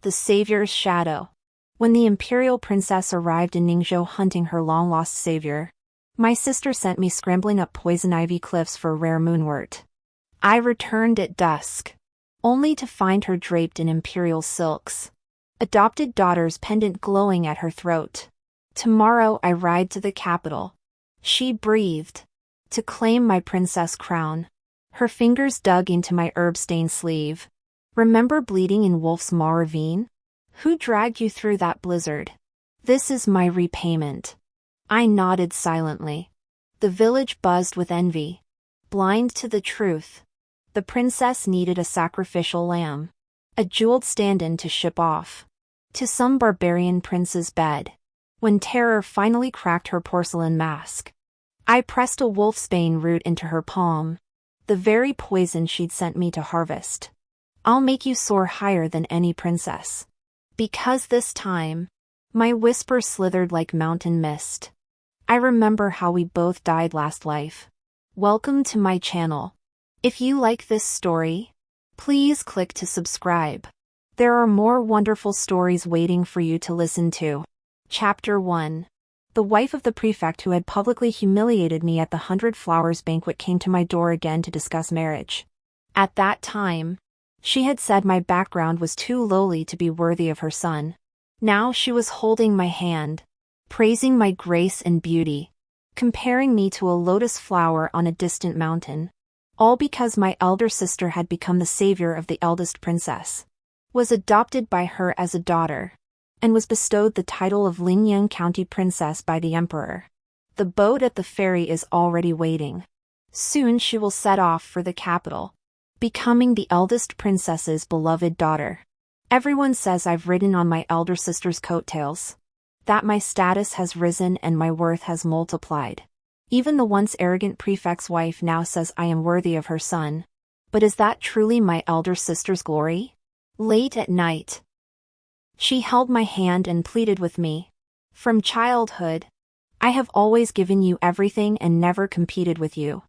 The Savior's Shadow. When the imperial princess arrived in Ningzhou hunting her long-lost savior, my sister sent me scrambling up poison ivy cliffs for rare moonwort. I returned at dusk, only to find her draped in imperial silks, adopted daughter's pendant glowing at her throat. Tomorrow I ride to the capital, she breathed, to claim my princess crown. Her fingers dug into my herb-stained sleeve. Remember bleeding in Wolf's Maw ravine? Who dragged you through that blizzard? This is my repayment. I nodded silently. The village buzzed with envy. Blind to the truth. The princess needed a sacrificial lamb, a jeweled stand-in to ship off to some barbarian prince's bed. When terror finally cracked her porcelain mask, I pressed a wolfsbane root into her palm, the very poison she'd sent me to harvest. I'll make you soar higher than any princess. Because this time, my whisper slithered like mountain mist. I remember how we both died last life. Welcome to my channel. If you like this story, please click to subscribe. There are more wonderful stories waiting for you to listen to. Chapter 1. The wife of the prefect who had publicly humiliated me at the 100 Flowers banquet came to my door again to discuss marriage. At that time, she had said my background was too lowly to be worthy of her son. Now she was holding my hand, praising my grace and beauty, comparing me to a lotus flower on a distant mountain. All because my elder sister had become the savior of the eldest princess, was adopted by her as a daughter, and was bestowed the title of Lingyang County Princess by the emperor. The boat at the ferry is already waiting. Soon she will set off for the capital, becoming the eldest princess's beloved daughter. Everyone says I've ridden on my elder sister's coattails, that my status has risen and my worth has multiplied. Even the once arrogant prefect's wife now says I am worthy of her son. But is that truly my elder sister's glory? Late at night, she held my hand and pleaded with me. From childhood, I have always given you everything and never competed with you.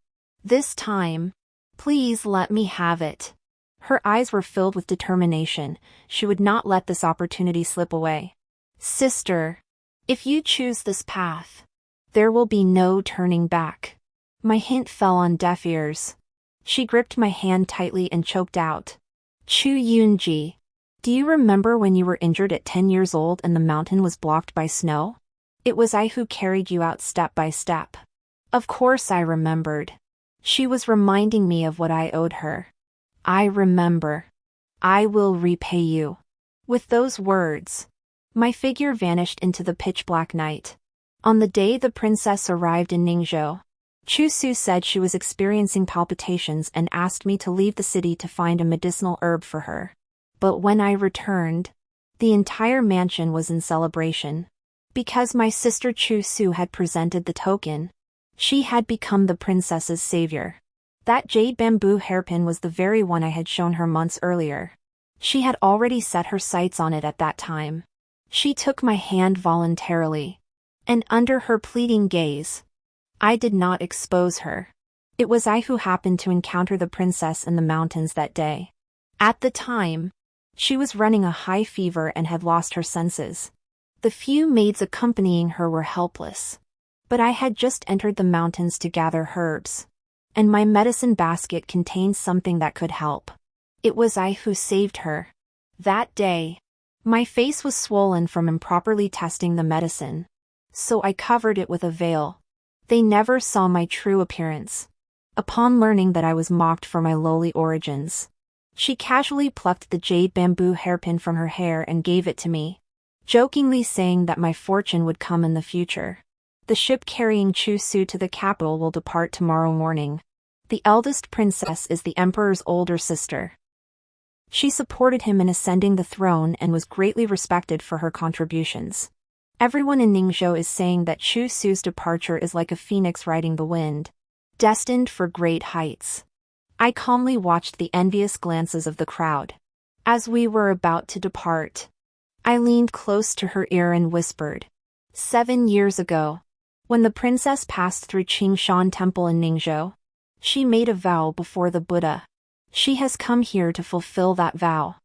This time, please let me have it. Her eyes were filled with determination. She would not let this opportunity slip away. Sister, if you choose this path, there will be no turning back. My hint fell on deaf ears. She gripped my hand tightly and choked out. Chu Yunji, do you remember when you were injured at 10 years old and the mountain was blocked by snow? It was I who carried you out step by step. Of course I remembered. She was reminding me of what I owed her. I remember. I will repay you. With those words, my figure vanished into the pitch-black night. On the day the princess arrived in Ningzhou, Chu Su said she was experiencing palpitations and asked me to leave the city to find a medicinal herb for her. But when I returned, the entire mansion was in celebration. Because my sister Chu Su had presented the token, she had become the princess's savior. That jade bamboo hairpin was the very one I had shown her months earlier. She had already set her sights on it at that time. She took my hand voluntarily, and under her pleading gaze, I did not expose her. It was I who happened to encounter the princess in the mountains that day. At the time, she was running a high fever and had lost her senses. The few maids accompanying her were helpless. But I had just entered the mountains to gather herbs, and my medicine basket contained something that could help. It was I who saved her. That day, my face was swollen from improperly testing the medicine, so I covered it with a veil. They never saw my true appearance. Upon learning that I was mocked for my lowly origins, she casually plucked the jade bamboo hairpin from her hair and gave it to me, jokingly saying that my fortune would come in the future. The ship carrying Chu Su to the capital will depart tomorrow morning. The eldest princess is the emperor's older sister. She supported him in ascending the throne and was greatly respected for her contributions. Everyone in Ningzhou is saying that Chu Su's departure is like a phoenix riding the wind, destined for great heights. I calmly watched the envious glances of the crowd. As we were about to depart, I leaned close to her ear and whispered, 7 years ago, when the princess passed through Qingshan Temple in Ningzhou, she made a vow before the Buddha. She has come here to fulfill that vow.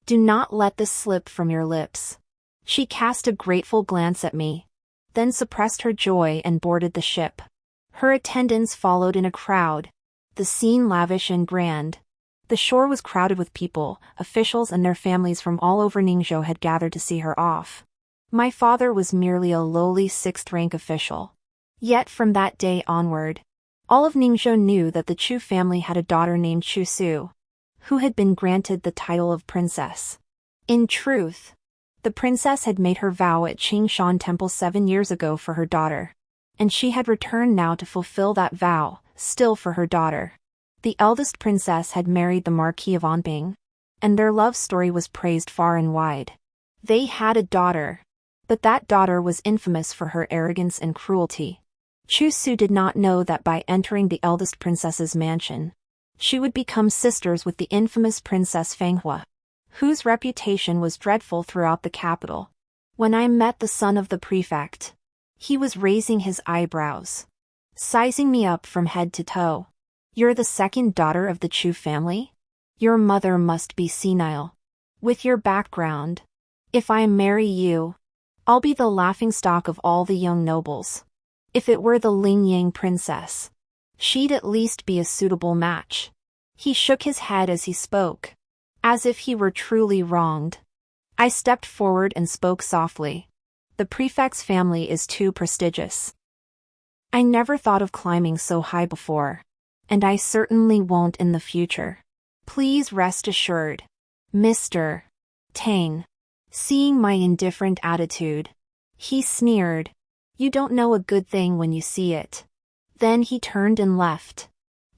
Do not let this slip from your lips. She cast a grateful glance at me, then suppressed her joy and boarded the ship. Her attendants followed in a crowd, the scene lavish and grand. The shore was crowded with people, officials and their families from all over Ningzhou had gathered to see her off. My father was merely a lowly sixth-rank official. Yet from that day onward, all of Ningzhou knew that the Chu family had a daughter named Chu Su, who had been granted the title of princess. In truth, the princess had made her vow at Qingshan Temple 7 years ago for her daughter, and she had returned now to fulfill that vow, still for her daughter. The eldest princess had married the Marquis of Anping, and their love story was praised far and wide. They had a daughter, but that daughter was infamous for her arrogance and cruelty. Chu Su did not know that by entering the eldest princess's mansion, she would become sisters with the infamous Princess Fanghua, whose reputation was dreadful throughout the capital. When I met the son of the prefect, he was raising his eyebrows, sizing me up from head to toe. You're the second daughter of the Chu family? Your mother must be senile. With your background, if I marry you, I'll be the laughingstock of all the young nobles. If it were the Lingyang princess, she'd at least be a suitable match. He shook his head as he spoke, as if he were truly wronged. I stepped forward and spoke softly. The prefect's family is too prestigious. I never thought of climbing so high before, and I certainly won't in the future. Please rest assured, Mr. Tang. Seeing my indifferent attitude, he sneered. You don't know a good thing when you see it. Then he turned and left.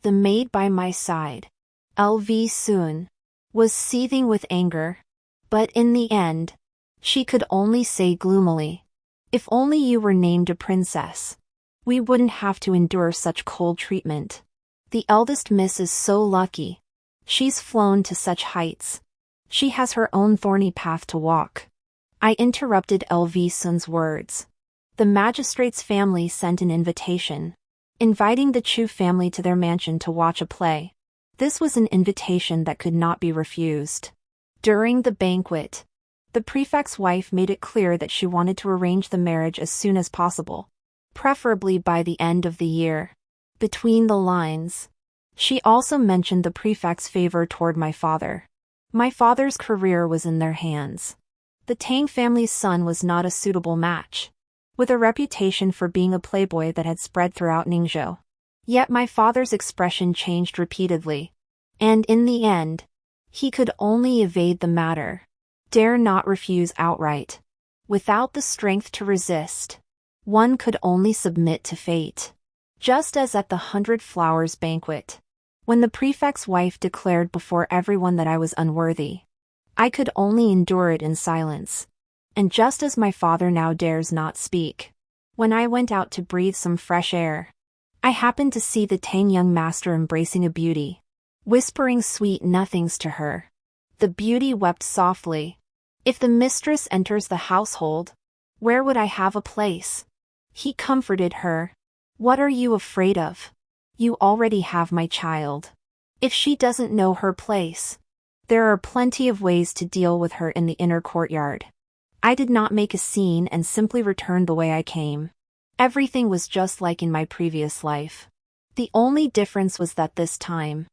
The maid by my side, LV Sun, was seething with anger. But in the end, she could only say gloomily, if only you were named a princess, we wouldn't have to endure such cold treatment. The eldest miss is so lucky. She's flown to such heights. She has her own thorny path to walk. I interrupted LV Sun's words. The magistrate's family sent an invitation, inviting the Chu family to their mansion to watch a play. This was an invitation that could not be refused. During the banquet, the prefect's wife made it clear that she wanted to arrange the marriage as soon as possible, preferably by the end of the year. Between the lines, she also mentioned the prefect's favor toward my father. My father's career was in their hands. The Tang family's son was not a suitable match, with a reputation for being a playboy that had spread throughout Ningzhou. Yet my father's expression changed repeatedly, and in the end, he could only evade the matter, dare not refuse outright. Without the strength to resist, one could only submit to fate. Just as at the 100 Flowers banquet, when the prefect's wife declared before everyone that I was unworthy, I could only endure it in silence. And just as my father now dares not speak, when I went out to breathe some fresh air, I happened to see the Tang young master embracing a beauty, whispering sweet nothings to her. The beauty wept softly. If the mistress enters the household, where would I have a place? He comforted her. What are you afraid of? You already have my child. If she doesn't know her place, there are plenty of ways to deal with her in the inner courtyard. I did not make a scene and simply returned the way I came. Everything was just like in my previous life. The only difference was that this time,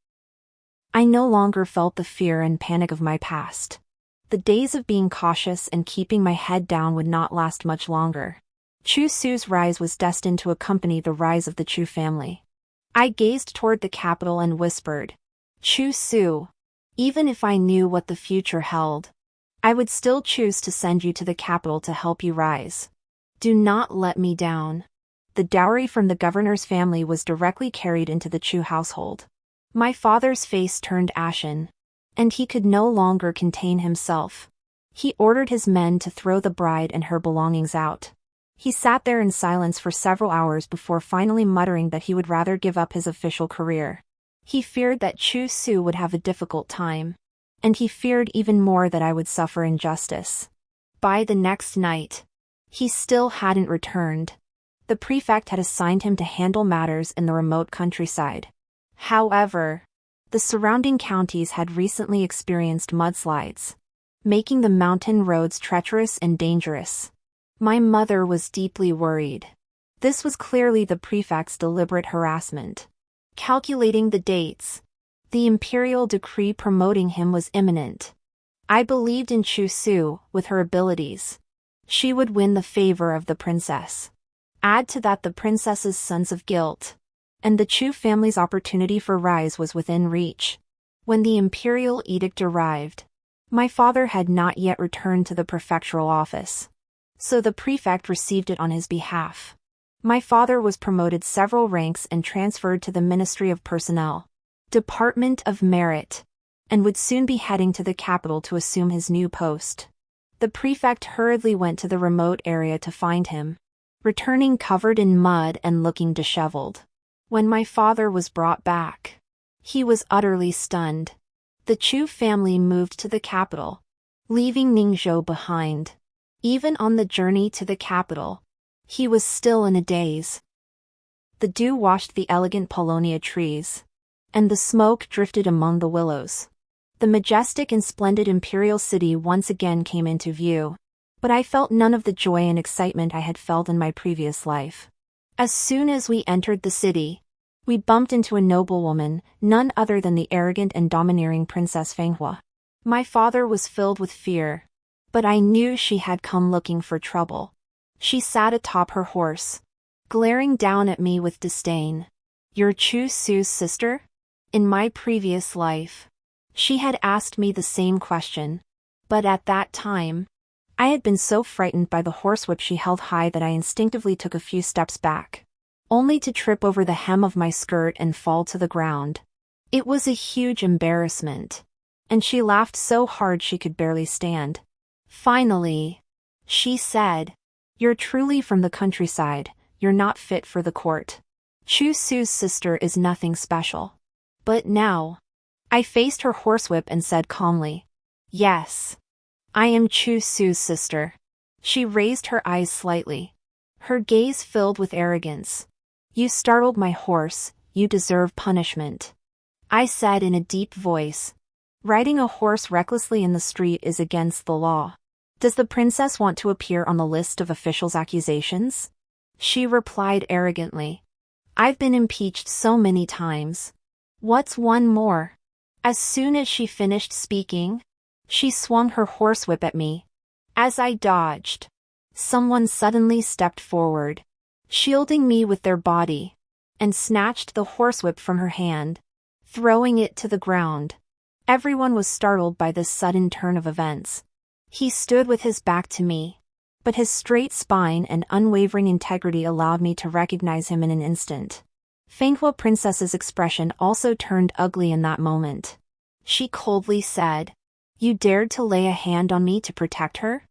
I no longer felt the fear and panic of my past. The days of being cautious and keeping my head down would not last much longer. Chu Su's rise was destined to accompany the rise of the Chu family. I gazed toward the capital and whispered, Chu Su, even if I knew what the future held, I would still choose to send you to the capital to help you rise. Do not let me down. The dowry from the governor's family was directly carried into the Chu household. My father's face turned ashen, and he could no longer contain himself. He ordered his men to throw the bride and her belongings out. He sat there in silence for several hours before finally muttering that he would rather give up his official career. He feared that Chu Su would have a difficult time, and he feared even more that I would suffer injustice. By the next night, he still hadn't returned. The prefect had assigned him to handle matters in the remote countryside. However, the surrounding counties had recently experienced mudslides, making the mountain roads treacherous and dangerous. My mother was deeply worried. This was clearly the prefect's deliberate harassment. Calculating the dates, the imperial decree promoting him was imminent. I believed in Chu Su, with her abilities. She would win the favor of the princess. Add to that the princess's sense of guilt, and the Chu family's opportunity for rise was within reach. When the imperial edict arrived, my father had not yet returned to the prefectural office, so the prefect received it on his behalf. My father was promoted several ranks and transferred to the Ministry of Personnel, Department of Merit, and would soon be heading to the capital to assume his new post. The prefect hurriedly went to the remote area to find him, returning covered in mud and looking disheveled. When my father was brought back, he was utterly stunned. The Chu family moved to the capital, leaving Ningzhou behind. Even on the journey to the capital, he was still in a daze. The dew washed the elegant paulownia trees, and the smoke drifted among the willows. The majestic and splendid imperial city once again came into view, but I felt none of the joy and excitement I had felt in my previous life. As soon as we entered the city, we bumped into a noblewoman, none other than the arrogant and domineering Princess Fenghua. My father was filled with fear, but I knew she had come looking for trouble. She sat atop her horse, glaring down at me with disdain. "You're Chu Su's sister?" In my previous life, she had asked me the same question, but at that time, I had been so frightened by the horsewhip she held high that I instinctively took a few steps back, only to trip over the hem of my skirt and fall to the ground. It was a huge embarrassment, and she laughed so hard she could barely stand. Finally, she said, "You're truly from the countryside, you're not fit for the court. Chu Su's sister is nothing special." But now, I faced her horsewhip and said calmly, "Yes, I am Chu Su's sister." She raised her eyes slightly, her gaze filled with arrogance. "You startled my horse, you deserve punishment," I said in a deep voice. "Riding a horse recklessly in the street is against the law. Does the princess want to appear on the list of officials' accusations?" She replied arrogantly, "I've been impeached so many times. What's one more?" As soon as she finished speaking, she swung her horsewhip at me. As I dodged, someone suddenly stepped forward, shielding me with their body, and snatched the horsewhip from her hand, throwing it to the ground. Everyone was startled by this sudden turn of events. He stood with his back to me, but his straight spine and unwavering integrity allowed me to recognize him in an instant. Fenghua Princess's expression also turned ugly in that moment. She coldly said, "You dared to lay a hand on me to protect her?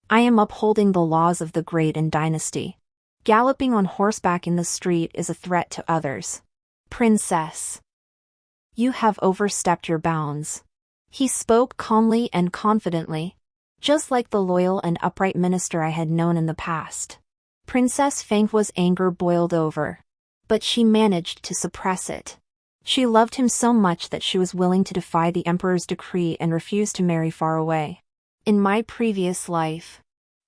I am upholding the laws of the great and dynasty. Galloping on horseback in the street is a threat to others. Princess, you have overstepped your bounds." He spoke calmly and confidently, just like the loyal and upright minister I had known in the past. Princess Fenghua's anger boiled over, but she managed to suppress it. She loved him so much that she was willing to defy the emperor's decree and refuse to marry far away. In my previous life,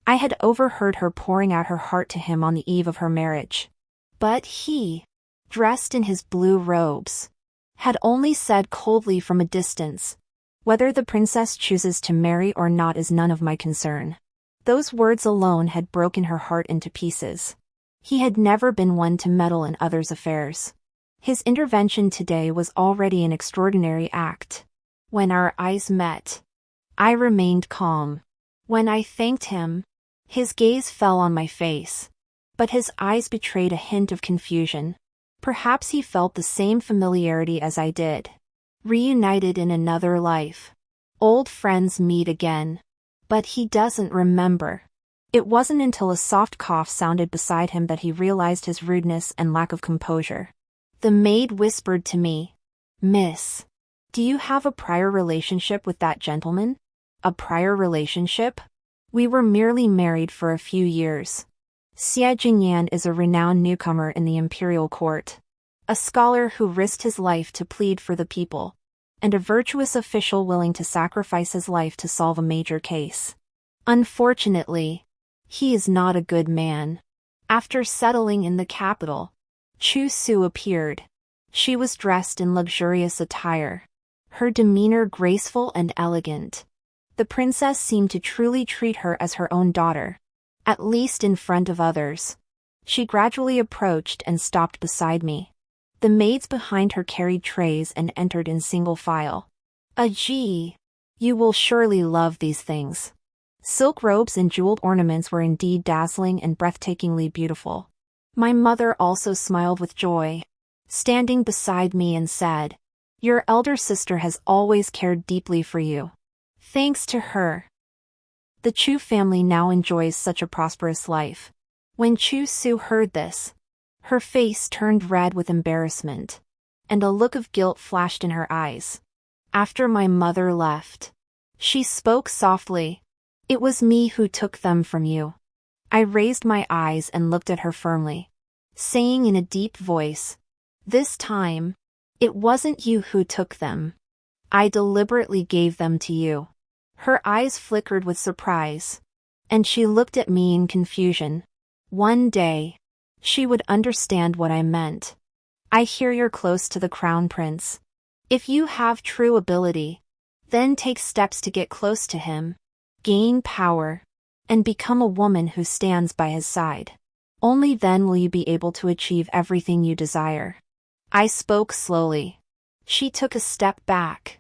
I had overheard her pouring out her heart to him on the eve of her marriage. But he, dressed in his blue robes, had only said coldly from a distance, "Whether the princess chooses to marry or not is none of my concern." Those words alone had broken her heart into pieces. He had never been one to meddle in others' affairs. His intervention today was already an extraordinary act. When our eyes met, I remained calm. When I thanked him, his gaze fell on my face, but his eyes betrayed a hint of confusion. Perhaps he felt the same familiarity as I did. Reunited in another life. Old friends meet again. But he doesn't remember. It wasn't until a soft cough sounded beside him that he realized his rudeness and lack of composure. The maid whispered to me, "Miss, do you have a prior relationship with that gentleman?" A prior relationship? We were merely married for a few years. Xie Jingyan is a renowned newcomer in the imperial court. A scholar who risked his life to plead for the people. and a virtuous official willing to sacrifice his life to solve a major case. Unfortunately, he is not a good man. After settling in the capital, Chu Su appeared. She was dressed in luxurious attire, her demeanor graceful and elegant. The princess seemed to truly treat her as her own daughter, at least in front of others. She gradually approached and stopped beside me. The maids behind her carried trays and entered in single file. Gee, you will surely love these things. Silk robes and jeweled ornaments were indeed dazzling and breathtakingly beautiful. My mother also smiled with joy, standing beside me and said, "Your elder sister has always cared deeply for you. Thanks to her, the Chu family now enjoys such a prosperous life." When Chu Su heard this, her face turned red with embarrassment, and a look of guilt flashed in her eyes. After my mother left, she spoke softly, "It was me who took them from you." I raised my eyes and looked at her firmly, saying in a deep voice, "This time, it wasn't you who took them. I deliberately gave them to you." Her eyes flickered with surprise, and she looked at me in confusion. One day, she would understand what I meant. "I hear you're close to the crown prince. If you have true ability, then take steps to get close to him, gain power, and become a woman who stands by his side. Only then will you be able to achieve everything you desire." I spoke slowly. She took a step back,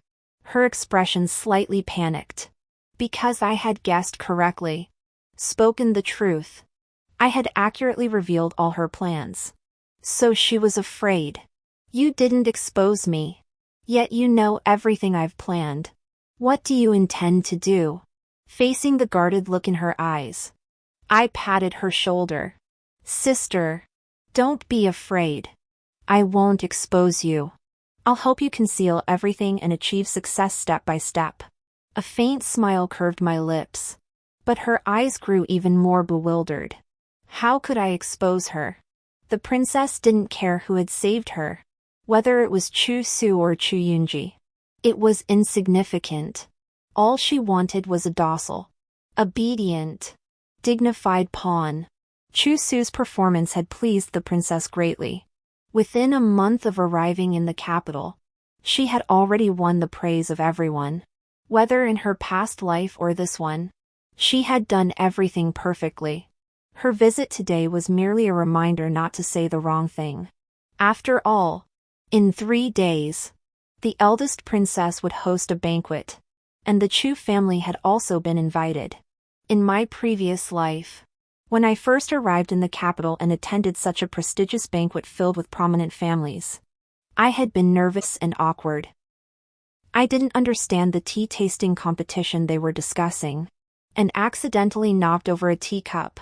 her expression slightly panicked. Because I had guessed correctly, spoken the truth, I had accurately revealed all her plans. So she was afraid. "You didn't expose me. Yet you know everything I've planned. What do you intend to do?" Facing the guarded look in her eyes, I patted her shoulder. "Sister, don't be afraid. I won't expose you. I'll help you conceal everything and achieve success step by step." A faint smile curved my lips, but her eyes grew even more bewildered. How could I expose her? The princess didn't care who had saved her, whether it was Chu Su or Chu Yunji. It was insignificant. All she wanted was a docile, obedient, dignified pawn. Chu Su's performance had pleased the princess greatly. Within a month of arriving in the capital, she had already won the praise of everyone. Whether in her past life or this one, she had done everything perfectly. Her visit today was merely a reminder not to say the wrong thing. After all, in 3 days, the eldest princess would host a banquet, and the Chu family had also been invited. In my previous life, when I first arrived in the capital and attended such a prestigious banquet filled with prominent families, I had been nervous and awkward. I didn't understand the tea tasting competition they were discussing, and accidentally knocked over a teacup,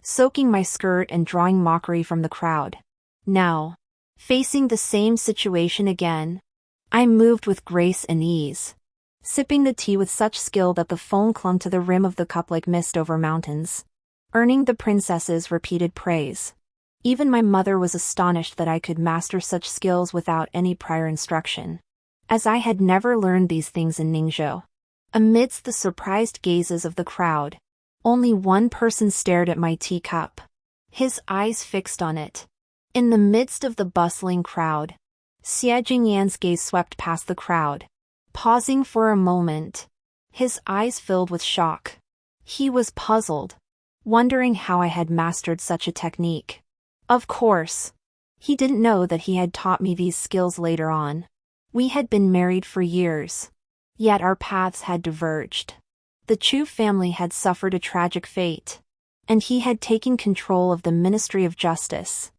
soaking my skirt and drawing mockery from the crowd. Now, facing the same situation again, I moved with grace and ease, sipping the tea with such skill that the foam clung to the rim of the cup like mist over mountains, earning the princess's repeated praise. Even my mother was astonished that I could master such skills without any prior instruction, as I had never learned these things in Ningzhou. Amidst the surprised gazes of the crowd, only one person stared at my teacup, his eyes fixed on it. In the midst of the bustling crowd, Xie Jingyan's gaze swept past the crowd, pausing for a moment, his eyes filled with shock. He was puzzled, wondering how I had mastered such a technique. Of course, he didn't know that he had taught me these skills later on. We had been married for years, yet our paths had diverged. The Chu family had suffered a tragic fate, and he had taken control of the Ministry of Justice.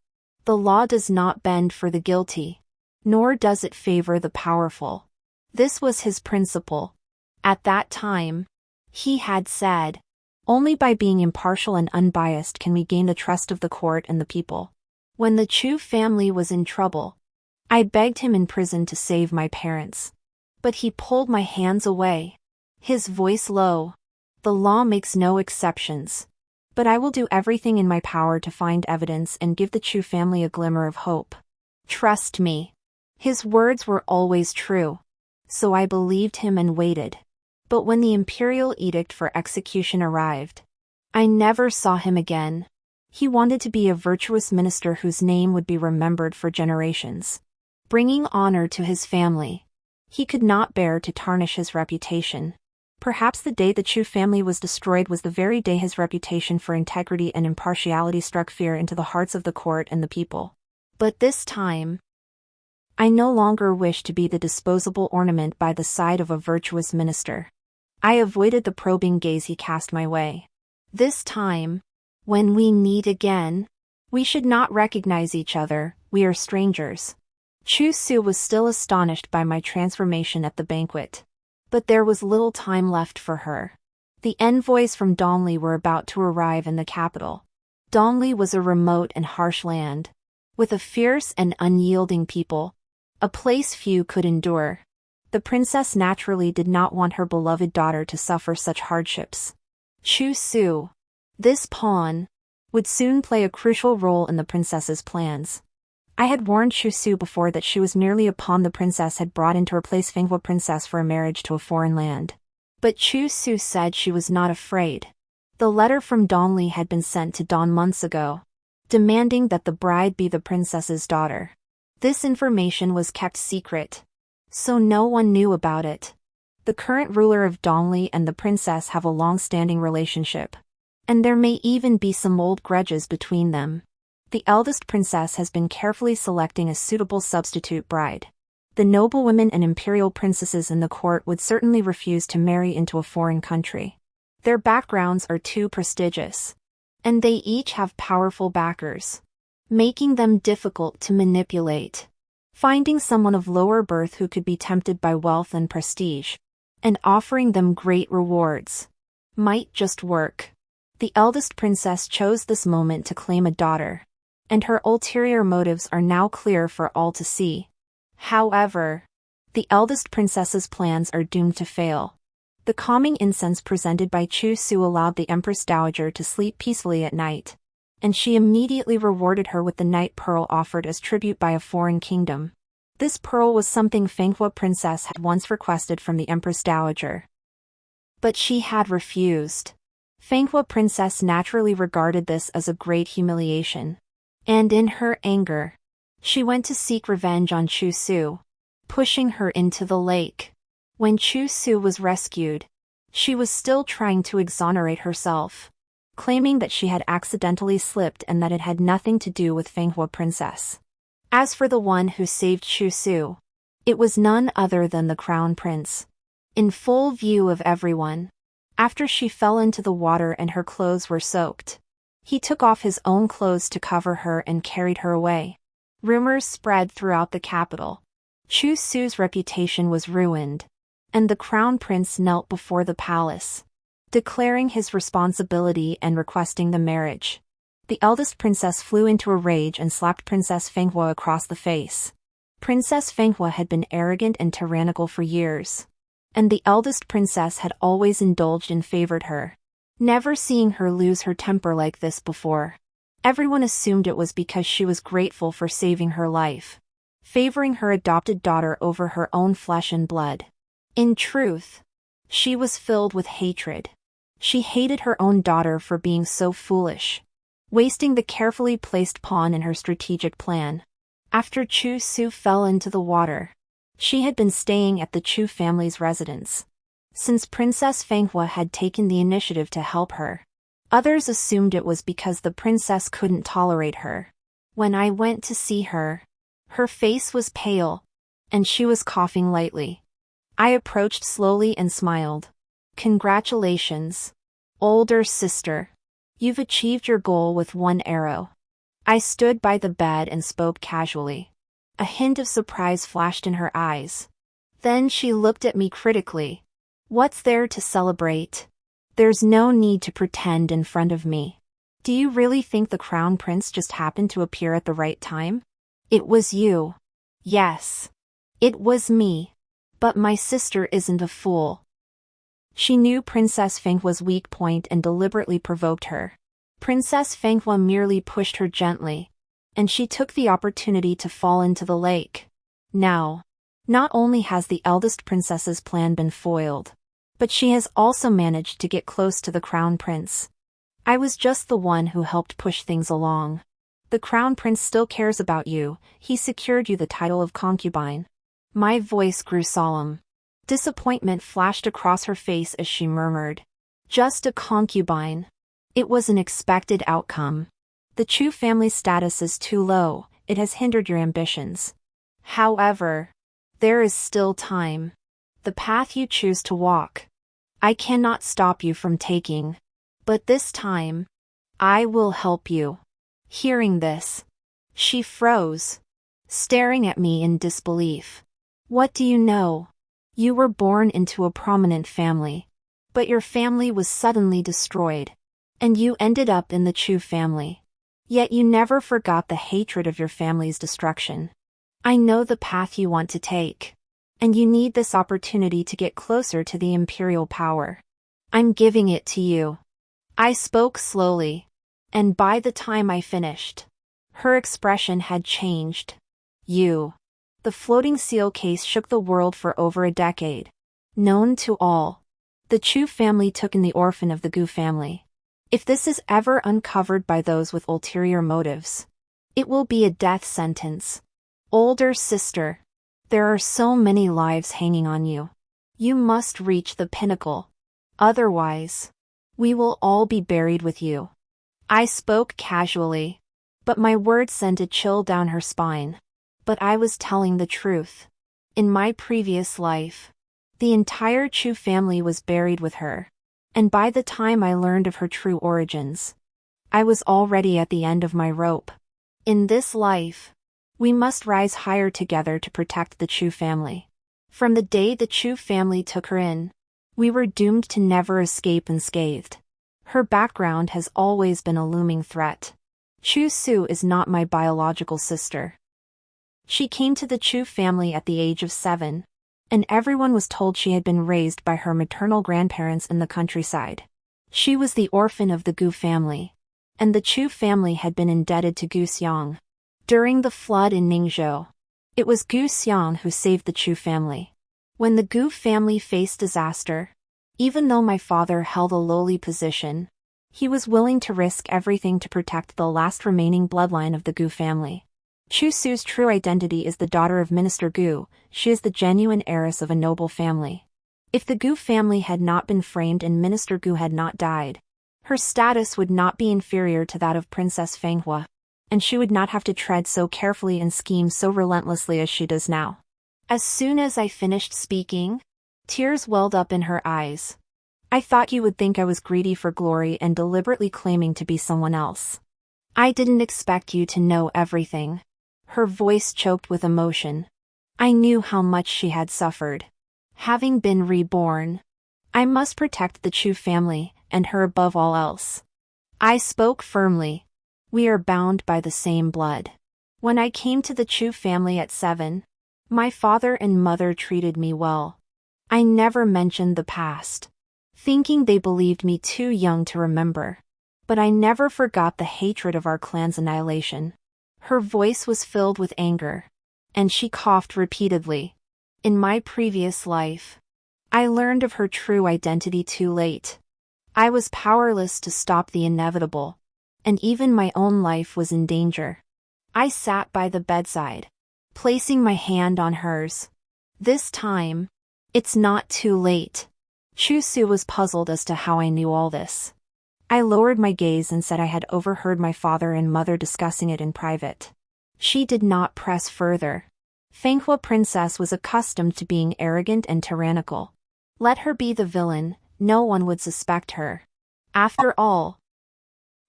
The law does not bend for the guilty, nor does it favor the powerful. This was his principle. At that time, he had said, "Only by being impartial and unbiased can we gain the trust of the court and the people." When the Chu family was in trouble, I begged him in prison to save my parents. But he pulled my hands away, his voice low. "The law makes no exceptions. But I will do everything in my power to find evidence and give the Chu family a glimmer of hope. Trust me." His words were always true. so I believed him and waited. But when the imperial edict for execution arrived, I never saw him again. He wanted to be a virtuous minister whose name would be remembered for generations, bringing honor to his family. He could not bear to tarnish his reputation. Perhaps the day the Chu family was destroyed was the very day his reputation for integrity and impartiality struck fear into the hearts of the court and the people. But this time, I no longer wished to be the disposable ornament by the side of a virtuous minister. I avoided the probing gaze he cast my way. This time, when we meet again, we should not recognize each other, we are strangers. Chu Su was still astonished by my transformation at the banquet. But there was little time left for her. The envoys from Dongli were about to arrive in the capital. Dongli was a remote and harsh land, with a fierce and unyielding people, a place few could endure. The princess naturally did not want her beloved daughter to suffer such hardships. Chu Su, this pawn, would soon play a crucial role in the princess's plans. I had warned Chu Su before that she was merely a pawn the princess had brought in to replace Fenghua princess for a marriage to a foreign land. But Chu Su said she was not afraid. The letter from Dongli had been sent to Don months ago, demanding that the bride be the princess's daughter. This information was kept secret, so no one knew about it. The current ruler of Dongli and the princess have a long-standing relationship, and there may even be some old grudges between them. The eldest princess has been carefully selecting a suitable substitute bride. The noblewomen and imperial princesses in the court would certainly refuse to marry into a foreign country. Their backgrounds are too prestigious, and they each have powerful backers, making them difficult to manipulate. Finding someone of lower birth who could be tempted by wealth and prestige, and offering them great rewards, might just work. The eldest princess chose this moment to claim a daughter, and her ulterior motives are now clear for all to see. However, the eldest princess's plans are doomed to fail. The calming incense presented by Chu Su allowed the Empress Dowager to sleep peacefully at night, and she immediately rewarded her with the night pearl offered as tribute by a foreign kingdom. This pearl was something Fenghua princess had once requested from the Empress Dowager, but she had refused. Fenghua princess naturally regarded this as a great humiliation, and in her anger, she went to seek revenge on Chu Su, pushing her into the lake. When Chu Su was rescued, she was still trying to exonerate herself, claiming that she had accidentally slipped and that it had nothing to do with Fenghua princess. As for the one who saved Chu Su, it was none other than the crown prince. In full view of everyone, after she fell into the water and her clothes were soaked, he took off his own clothes to cover her and carried her away. Rumors spread throughout the capital. Chu Su's reputation was ruined, and the crown prince knelt before the palace, declaring his responsibility and requesting the marriage. The eldest princess flew into a rage and slapped Princess Fenghua across the face. Princess Fenghua had been arrogant and tyrannical for years, and the eldest princess had always indulged and favored her, never seeing her lose her temper like this before. Everyone assumed it was because she was grateful for saving her life, favoring her adopted daughter over her own flesh and blood. In truth, she was filled with hatred. She hated her own daughter for being so foolish, wasting the carefully placed pawn in her strategic plan. After Chu Su fell into the water, she had been staying at the Chu family's residence, since Princess Fenghua had taken the initiative to help her. Others assumed it was because the princess couldn't tolerate her. When I went to see her, her face was pale, and she was coughing lightly. I approached slowly and smiled. "Congratulations, older sister. You've achieved your goal with one arrow." I stood by the bed and spoke casually. A hint of surprise flashed in her eyes. Then she looked at me critically. "What's there to celebrate? There's no need to pretend in front of me. Do you really think the crown prince just happened to appear at the right time? It was you." "Yes, it was me. But my sister isn't a fool." She knew Princess Fenghua's weak point and deliberately provoked her. Princess Fenghua merely pushed her gently, and she took the opportunity to fall into the lake. Now, Not only has the eldest princess's plan been foiled, but she has also managed to get close to the crown prince. I was just the one who helped push things along. The crown prince still cares about you, he secured you the title of concubine. My voice grew solemn. Disappointment flashed across her face as she murmured. Just a concubine. It was an expected outcome. The Chu family status is too low, it has hindered your ambitions. However, there is still time. The path you choose to walk, I cannot stop you from taking. But this time, I will help you. Hearing this, she froze, staring at me in disbelief. What do you know? You were born into a prominent family. But your family was suddenly destroyed. And you ended up in the Chu family. Yet you never forgot the hatred of your family's destruction. I know the path you want to take. And you need this opportunity to get closer to the imperial power. I'm giving it to you. I spoke slowly. And by the time I finished, her expression had changed. You. The floating seal case shook the world for over a decade. Known to all. The Chu family took in the orphan of the Gu family. If this is ever uncovered by those with ulterior motives, it will be a death sentence. Older sister. There are so many lives hanging on you. You must reach the pinnacle. Otherwise, we will all be buried with you. I spoke casually, but my words sent a chill down her spine. But I was telling the truth. In my previous life, the entire Chu family was buried with her. And by the time I learned of her true origins, I was already at the end of my rope. In this life, we must rise higher together to protect the Chu family. From the day the Chu family took her in, we were doomed to never escape unscathed. Her background has always been a looming threat. Chu Su is not my biological sister. She came to the Chu family at the age of 7, and everyone was told she had been raised by her maternal grandparents in the countryside. She was the orphan of the Gu family, and the Chu family had been indebted to Gu Xiang. During the flood in Ningzhou, it was Gu Xiang who saved the Chu family. When the Gu family faced disaster, even though my father held a lowly position, he was willing to risk everything to protect the last remaining bloodline of the Gu family. Chu Su's true identity is the daughter of Minister Gu. She is the genuine heiress of a noble family. If the Gu family had not been framed and Minister Gu had not died, her status would not be inferior to that of Princess Fanghua, and she would not have to tread so carefully and scheme so relentlessly as she does now. As soon as I finished speaking, tears welled up in her eyes. I thought you would think I was greedy for glory and deliberately claiming to be someone else. I didn't expect you to know everything. Her voice choked with emotion. I knew how much she had suffered. Having been reborn, I must protect the Chu family, and her above all else. I spoke firmly. We are bound by the same blood. When I came to the Chu family at 7, my father and mother treated me well. I never mentioned the past, thinking they believed me too young to remember. But I never forgot the hatred of our clan's annihilation. Her voice was filled with anger, and she coughed repeatedly. In my previous life, I learned of her true identity too late. I was powerless to stop the inevitable, and even my own life was in danger. I sat by the bedside, placing my hand on hers. This time, it's not too late. Chu Su was puzzled as to how I knew all this. I lowered my gaze and said I had overheard my father and mother discussing it in private. She did not press further. Fanghua Princess was accustomed to being arrogant and tyrannical. Let her be the villain, no one would suspect her. After all,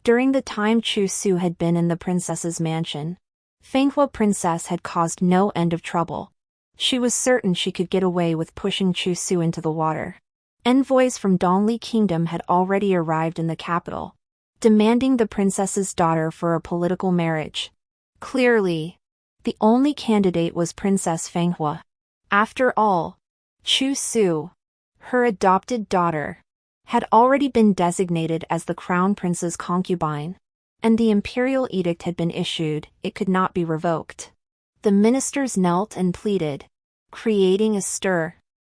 during the time Chu Su had been in the princess's mansion, Fanghua Princess had caused no end of trouble. She was certain she could get away with pushing Chu Su into the water. Envoys from Dongli Kingdom had already arrived in the capital, demanding the princess's daughter for a political marriage. Clearly, the only candidate was Princess Fanghua. After all, Chu Su, her adopted daughter, had already been designated as the crown prince's concubine, and the imperial edict had been issued. It could not be revoked. The ministers knelt and pleaded, creating a stir.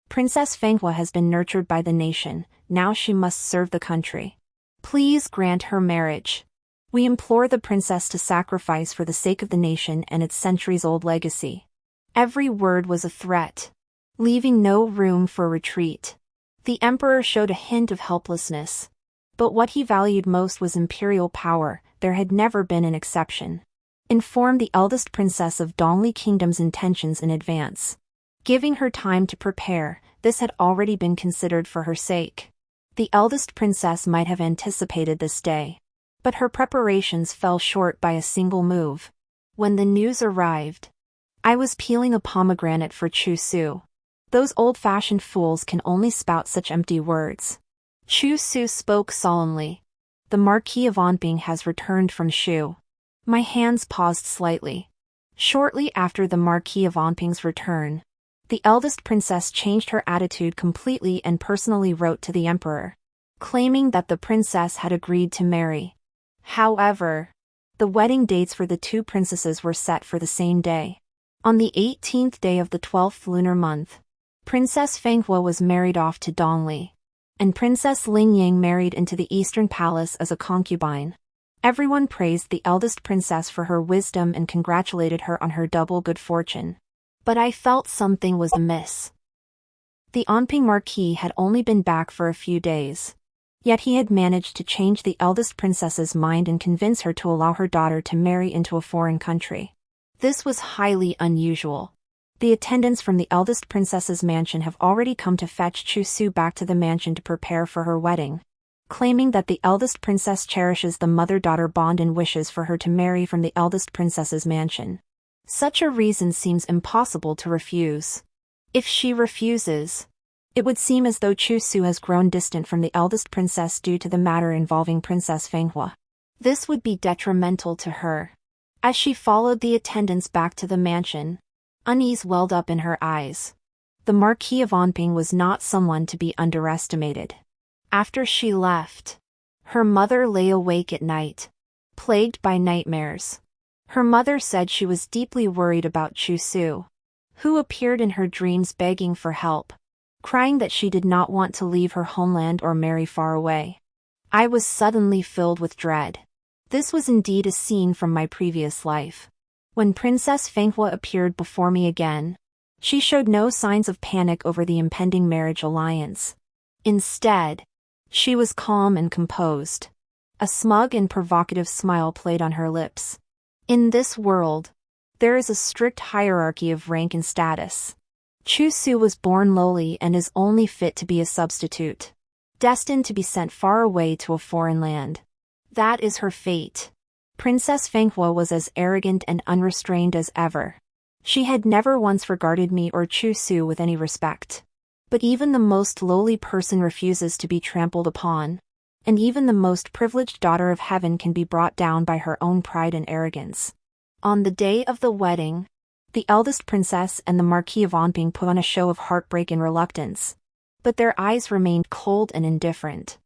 Princess Fenghua has been nurtured by the nation, now she must serve the country. Please grant her marriage. We implore the princess to sacrifice for the sake of the nation and its centuries-old legacy. Every word was a threat, leaving no room for retreat. The emperor showed a hint of helplessness. But what he valued most was imperial power, there had never been an exception. Inform the eldest princess of Dongli Kingdom's intentions in advance. Giving her time to prepare, this had already been considered for her sake. The eldest princess might have anticipated this day. But her preparations fell short by a single move. When the news arrived, I was peeling a pomegranate for Chu Su. Those old-fashioned fools can only spout such empty words. Chu Su spoke solemnly. The Marquis of Onping has returned from Shu. My hands paused slightly. Shortly after the Marquis of Onping's return, the eldest princess changed her attitude completely and personally wrote to the emperor, claiming that the princess had agreed to marry. However, the wedding dates for the two princesses were set for the same day. On the 18th day of the 12th lunar month, Princess Fenghua was married off to Dongli, and Princess Lingyang married into the Eastern Palace as a concubine. Everyone praised the eldest princess for her wisdom and congratulated her on her double good fortune. But I felt something was amiss. The Onping Marquis had only been back for a few days. Yet he had managed to change the eldest princess's mind and convince her to allow her daughter to marry into a foreign country. This was highly unusual. The attendants from the eldest princess's mansion have already come to fetch Chu Su back to the mansion to prepare for her wedding, claiming that the eldest princess cherishes the mother-daughter bond and wishes for her to marry from the eldest princess's mansion. Such a reason seems impossible to refuse. If she refuses, it would seem as though Chu Su has grown distant from the eldest princess due to the matter involving Princess Fenghua. This would be detrimental to her. As she followed the attendants back to the mansion, unease welled up in her eyes. The Marquis of Onping was not someone to be underestimated. After she left, her mother lay awake at night, plagued by nightmares. Her mother said she was deeply worried about Chu Su, who appeared in her dreams begging for help, crying that she did not want to leave her homeland or marry far away. I was suddenly filled with dread. This was indeed a scene from my previous life. When Princess Fenghua appeared before me again, she showed no signs of panic over the impending marriage alliance. Instead, she was calm and composed. A smug and provocative smile played on her lips. In this world, there is a strict hierarchy of rank and status. Chu Su was born lowly and is only fit to be a substitute, destined to be sent far away to a foreign land. That is her fate. Princess Fenghua was as arrogant and unrestrained as ever. She had never once regarded me or Chu Su with any respect. But even the most lowly person refuses to be trampled upon, and even the most privileged daughter of heaven can be brought down by her own pride and arrogance. On the day of the wedding, the eldest princess and the Marquis of Onping put on a show of heartbreak and reluctance, but their eyes remained cold and indifferent.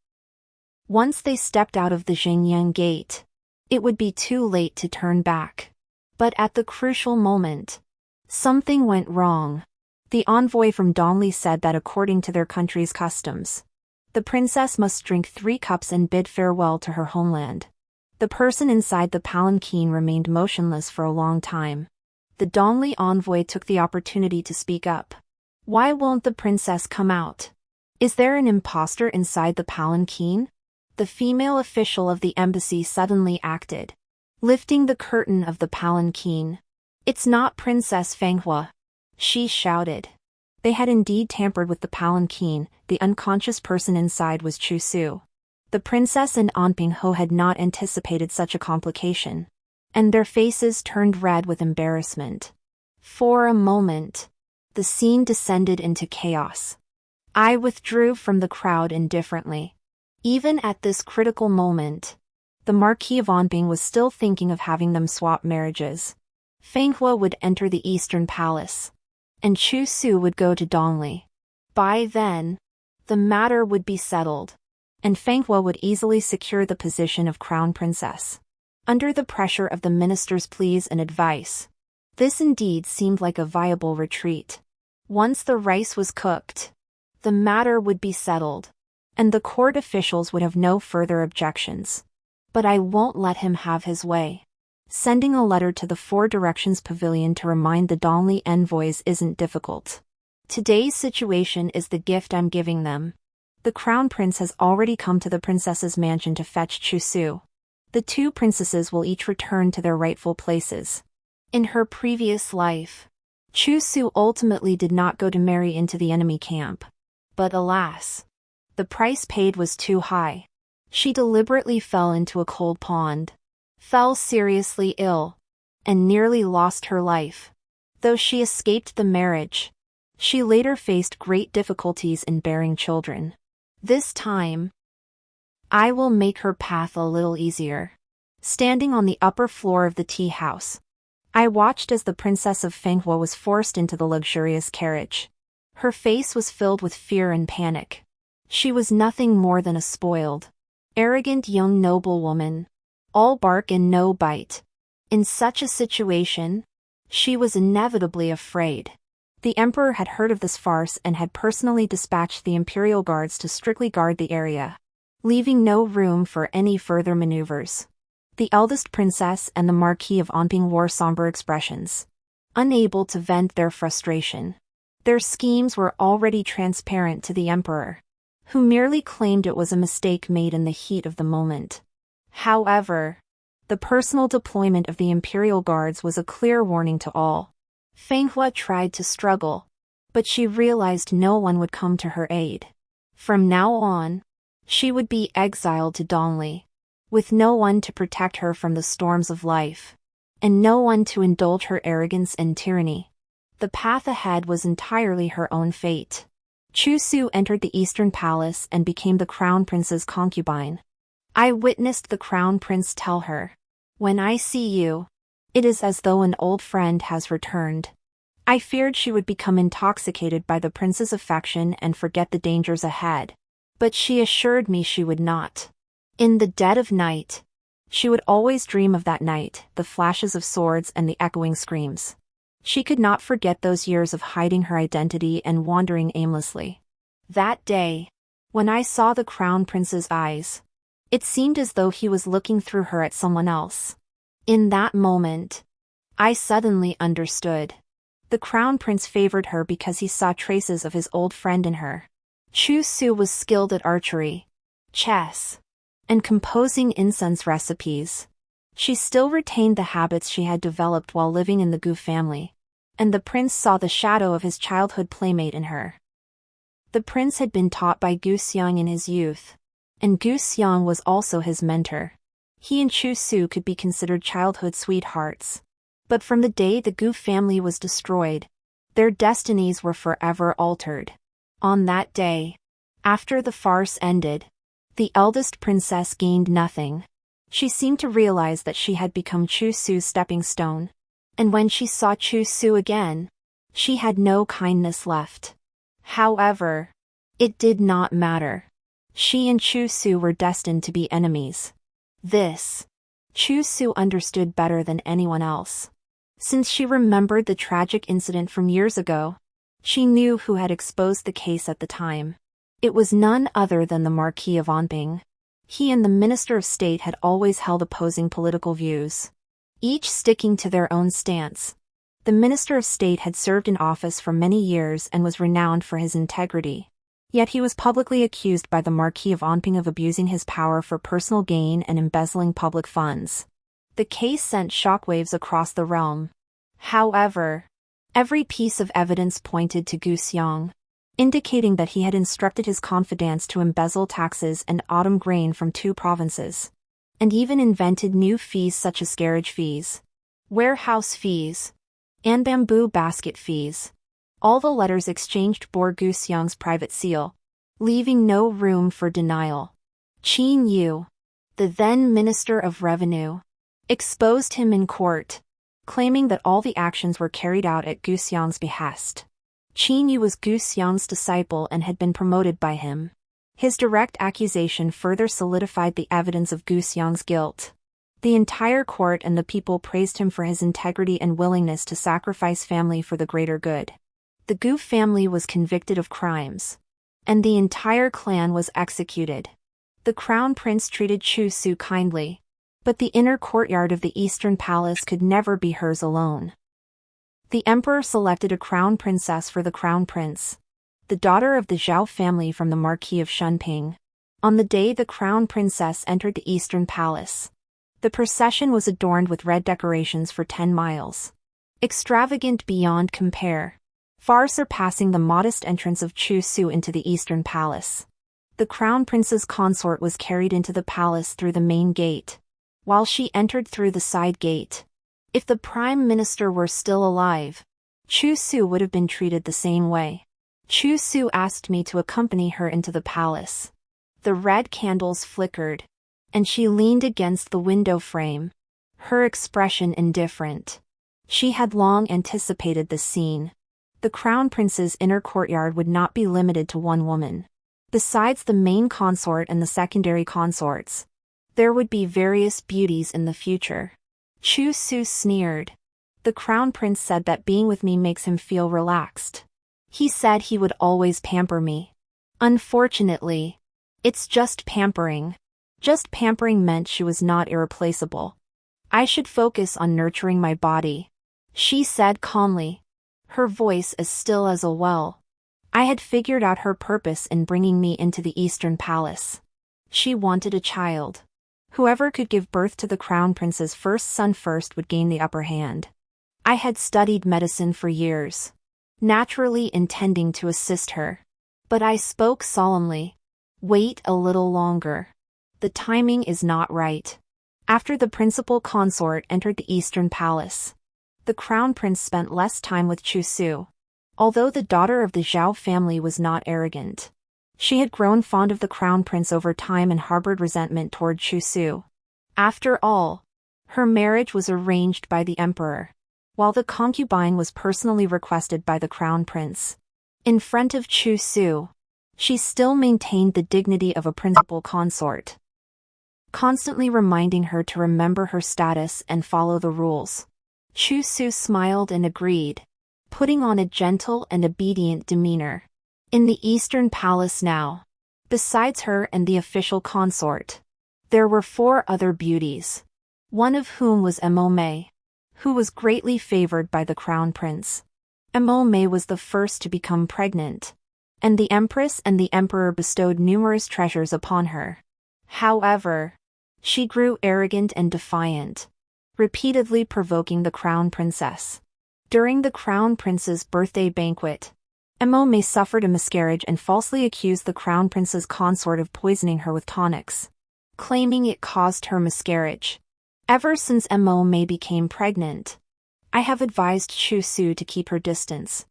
Once they stepped out of the Xingyang gate, it would be too late to turn back. But at the crucial moment, something went wrong. The envoy from Dongli said that according to their country's customs, the princess must drink 3 cups and bid farewell to her homeland. The person inside the palanquin remained motionless for a long time. The Dongli envoy took the opportunity to speak up. Why won't the princess come out? Is there an imposter inside the palanquin? The female official of the embassy suddenly acted, lifting the curtain of the palanquin. It's not Princess Fenghua, she shouted. They had indeed tampered with the palanquin. The unconscious person inside was Chu Su. The princess and Onping Ho had not anticipated such a complication, and their faces turned red with embarrassment. For a moment, the scene descended into chaos. I withdrew from the crowd indifferently. Even at this critical moment, the Marquis of Onping was still thinking of having them swap marriages. Fenghua would enter the Eastern Palace, and Chu Su would go to Dongli. By then, the matter would be settled, and Fenghua would easily secure the position of crown princess. Under the pressure of the minister's pleas and advice, this indeed seemed like a viable retreat. Once the rice was cooked, the matter would be settled, and the court officials would have no further objections. But I won't let him have his way. Sending a letter to the Four Directions Pavilion to remind the Donley envoys isn't difficult. Today's situation is the gift I'm giving them. The crown prince has already come to the princess's mansion to fetch Chusu. The two princesses will each return to their rightful places. In her previous life, Chusu ultimately did not go to marry into the enemy camp. But alas, the price paid was too high. She deliberately fell into a cold pond, fell seriously ill, and nearly lost her life. Though she escaped the marriage, she later faced great difficulties in bearing children. This time, I will make her path a little easier. Standing on the upper floor of the tea house, I watched as the Princess of Fenghua was forced into the luxurious carriage. Her face was filled with fear and panic. She was nothing more than a spoiled, arrogant young noblewoman, all bark and no bite. In such a situation, she was inevitably afraid. The emperor had heard of this farce and had personally dispatched the imperial guards to strictly guard the area, leaving no room for any further maneuvers. The eldest princess and the Marquis of Onping wore somber expressions, unable to vent their frustration. Their schemes were already transparent to the emperor, who merely claimed it was a mistake made in the heat of the moment. However, the personal deployment of the imperial guards was a clear warning to all. Fenghua tried to struggle, but she realized no one would come to her aid. From now on, she would be exiled to Donley, with no one to protect her from the storms of life, and no one to indulge her arrogance and tyranny. The path ahead was entirely her own fate. Chusu entered the Eastern Palace and became the Crown Prince's concubine. I witnessed the Crown Prince tell her, "When I see you, it is as though an old friend has returned." I feared she would become intoxicated by the prince's affection and forget the dangers ahead, but she assured me she would not. In the dead of night, she would always dream of that night, the flashes of swords and the echoing screams. She could not forget those years of hiding her identity and wandering aimlessly. That day, when I saw the Crown Prince's eyes, it seemed as though he was looking through her at someone else. In that moment, I suddenly understood. The Crown Prince favored her because he saw traces of his old friend in her. Chusu was skilled at archery, chess, and composing incense recipes. She still retained the habits she had developed while living in the Gu family, and the prince saw the shadow of his childhood playmate in her. The prince had been taught by Gu Xiang in his youth, and Gu Xiang was also his mentor. He and Chusu could be considered childhood sweethearts. But from the day the Gu family was destroyed, their destinies were forever altered. On that day, after the farce ended, the eldest princess gained nothing. She seemed to realize that she had become Chusu's stepping stone. And when she saw Chusu again, she had no kindness left. However, it did not matter. She and Chusu were destined to be enemies. This, Chusu understood better than anyone else. Since she remembered the tragic incident from years ago, she knew who had exposed the case at the time. It was none other than the Marquis of Onping. He and the Minister of State had always held opposing political views, each sticking to their own stance. The Minister of State had served in office for many years and was renowned for his integrity. Yet he was publicly accused by the Marquis of Onping of abusing his power for personal gain and embezzling public funds. The case sent shockwaves across the realm. However, every piece of evidence pointed to Gu Xiang, indicating that he had instructed his confidants to embezzle taxes and autumn grain from 2 provinces, and even invented new fees such as garage fees, warehouse fees, and bamboo basket fees. All the letters exchanged bore Gu Xiang's private seal, leaving no room for denial. Qin Yu, the then Minister of Revenue, exposed him in court, claiming that all the actions were carried out at Gu Xiang's behest. Qin Yu was Gu Xiang's disciple and had been promoted by him. His direct accusation further solidified the evidence of Gu Xiang's guilt. The entire court and the people praised him for his integrity and willingness to sacrifice family for the greater good. The Gu family was convicted of crimes, and the entire clan was executed. The crown prince treated Chu Su kindly, but the inner courtyard of the eastern palace could never be hers alone. The emperor selected a crown princess for the crown prince, the daughter of the Zhao family from the Marquis of Shunping. On the day the crown princess entered the eastern palace, the procession was adorned with red decorations for 10 miles. Extravagant beyond compare, far surpassing the modest entrance of Chu Su into the eastern palace. The crown prince's consort was carried into the palace through the main gate, while she entered through the side gate. If the prime minister were still alive, Chu Su would have been treated the same way. Chu Su asked me to accompany her into the palace. The red candles flickered, and she leaned against the window frame, her expression indifferent. She had long anticipated this scene. The crown prince's inner courtyard would not be limited to one woman. Besides the main consort and the secondary consorts, there would be various beauties in the future. Chu Su sneered. The crown prince said that being with me makes him feel relaxed. He said he would always pamper me. Unfortunately, it's just pampering. Just pampering meant she was not irreplaceable. I should focus on nurturing my body, she said calmly, her voice as still as a well. I had figured out her purpose in bringing me into the eastern palace. She wanted a child. Whoever could give birth to the crown prince's first son first would gain the upper hand. I had studied medicine for years, naturally intending to assist her. But I spoke solemnly. Wait a little longer. The timing is not right. After the principal consort entered the eastern palace, the crown prince spent less time with Chu Su. Although the daughter of the Zhao family was not arrogant, she had grown fond of the crown prince over time and harbored resentment toward Chu Su. After all, her marriage was arranged by the emperor, while the concubine was personally requested by the crown prince. In front of Chu Su, she still maintained the dignity of a principal consort, constantly reminding her to remember her status and follow the rules. Chu Su smiled and agreed, putting on a gentle and obedient demeanor. In the eastern palace now, besides her and the official consort, there were 4 other beauties, one of whom was Mo Mei, who was greatly favored by the crown prince. Mo Mei was the first to become pregnant, and the empress and the emperor bestowed numerous treasures upon her. However, she grew arrogant and defiant, repeatedly provoking the crown princess. During the crown prince's birthday banquet, Mo Mei suffered a miscarriage and falsely accused the crown prince's consort of poisoning her with tonics, claiming it caused her miscarriage. Ever since Mo Mei became pregnant, I have advised Chu Su to keep her distance.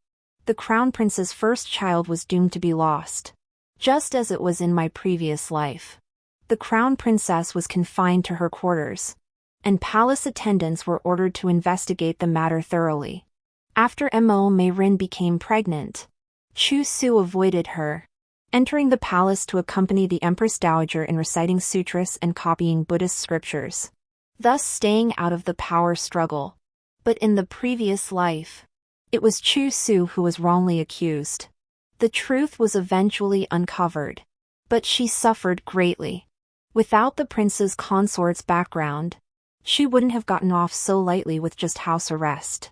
The crown prince's first child was doomed to be lost, just as it was in my previous life. The crown princess was confined to her quarters, and palace attendants were ordered to investigate the matter thoroughly. After Mo Mei Rin became pregnant, Chu Su avoided her, entering the palace to accompany the Empress Dowager in reciting sutras and copying Buddhist scriptures, thus staying out of the power struggle. But in the previous life, it was Chu Su who was wrongly accused. The truth was eventually uncovered, but she suffered greatly. Without the prince's consort's background, she wouldn't have gotten off so lightly with just house arrest.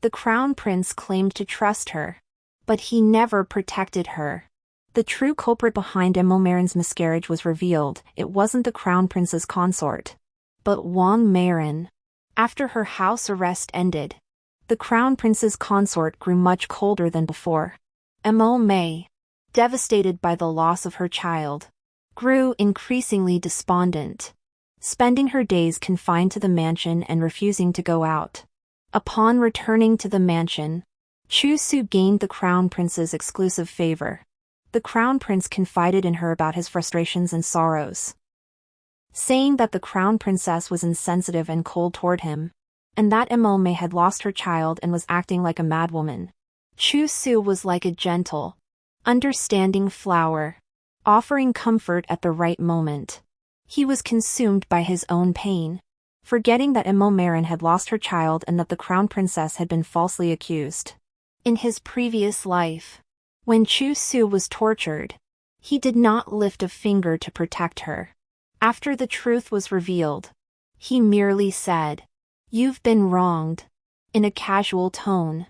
The crown prince claimed to trust her, but he never protected her. The true culprit behind Mo Meirin's miscarriage was revealed. It wasn't the crown prince's consort, but Wang Meirin. After her house arrest ended, the crown prince's consort grew much colder than before. Mo Mei, devastated by the loss of her child, grew increasingly despondent, spending her days confined to the mansion and refusing to go out. Upon returning to the mansion, Chu Su gained the crown prince's exclusive favor. The crown prince confided in her about his frustrations and sorrows, saying that the crown princess was insensitive and cold toward him, and that Mo Mei had lost her child and was acting like a madwoman. Chu Su was like a gentle, understanding flower, offering comfort at the right moment. He was consumed by his own pain, forgetting that Mo Meirin had lost her child and that the crown princess had been falsely accused. In his previous life, when Chu Su was tortured, he did not lift a finger to protect her. After the truth was revealed, he merely said, "You've been wronged," in a casual tone.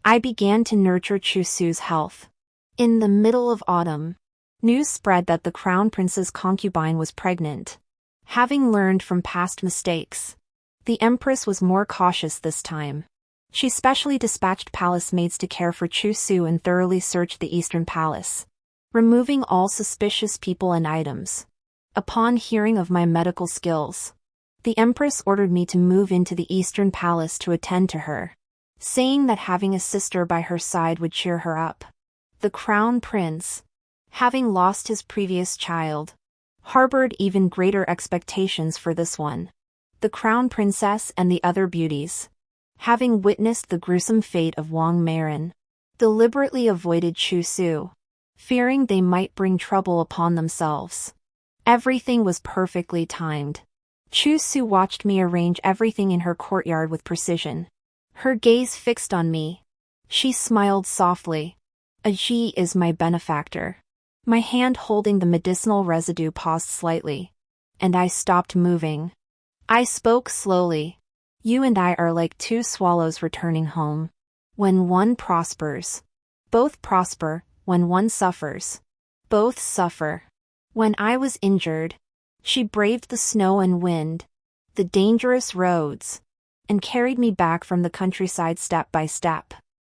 I began to nurture Chu Su's health. In the middle of autumn, news spread that the crown prince's concubine was pregnant. Having learned from past mistakes, the empress was more cautious this time. She specially dispatched palace maids to care for Chu Su and thoroughly searched the eastern palace, removing all suspicious people and items. Upon hearing of my medical skills, the empress ordered me to move into the eastern palace to attend to her, saying that having a sister by her side would cheer her up. The crown prince, having lost his previous child, harbored even greater expectations for this one. The crown princess and the other beauties, having witnessed the gruesome fate of Wang Marin, deliberately avoided Chu Su, fearing they might bring trouble upon themselves. Everything was perfectly timed. Chu Su watched me arrange everything in her courtyard with precision. Her gaze fixed on me. She smiled softly. "Aji is my benefactor." My hand holding the medicinal residue paused slightly, and I stopped moving. I spoke slowly. "You and I are like two swallows returning home. When one prospers, both prosper. When one suffers, both suffer." When I was injured, she braved the snow and wind, the dangerous roads, and carried me back from the countryside step by step.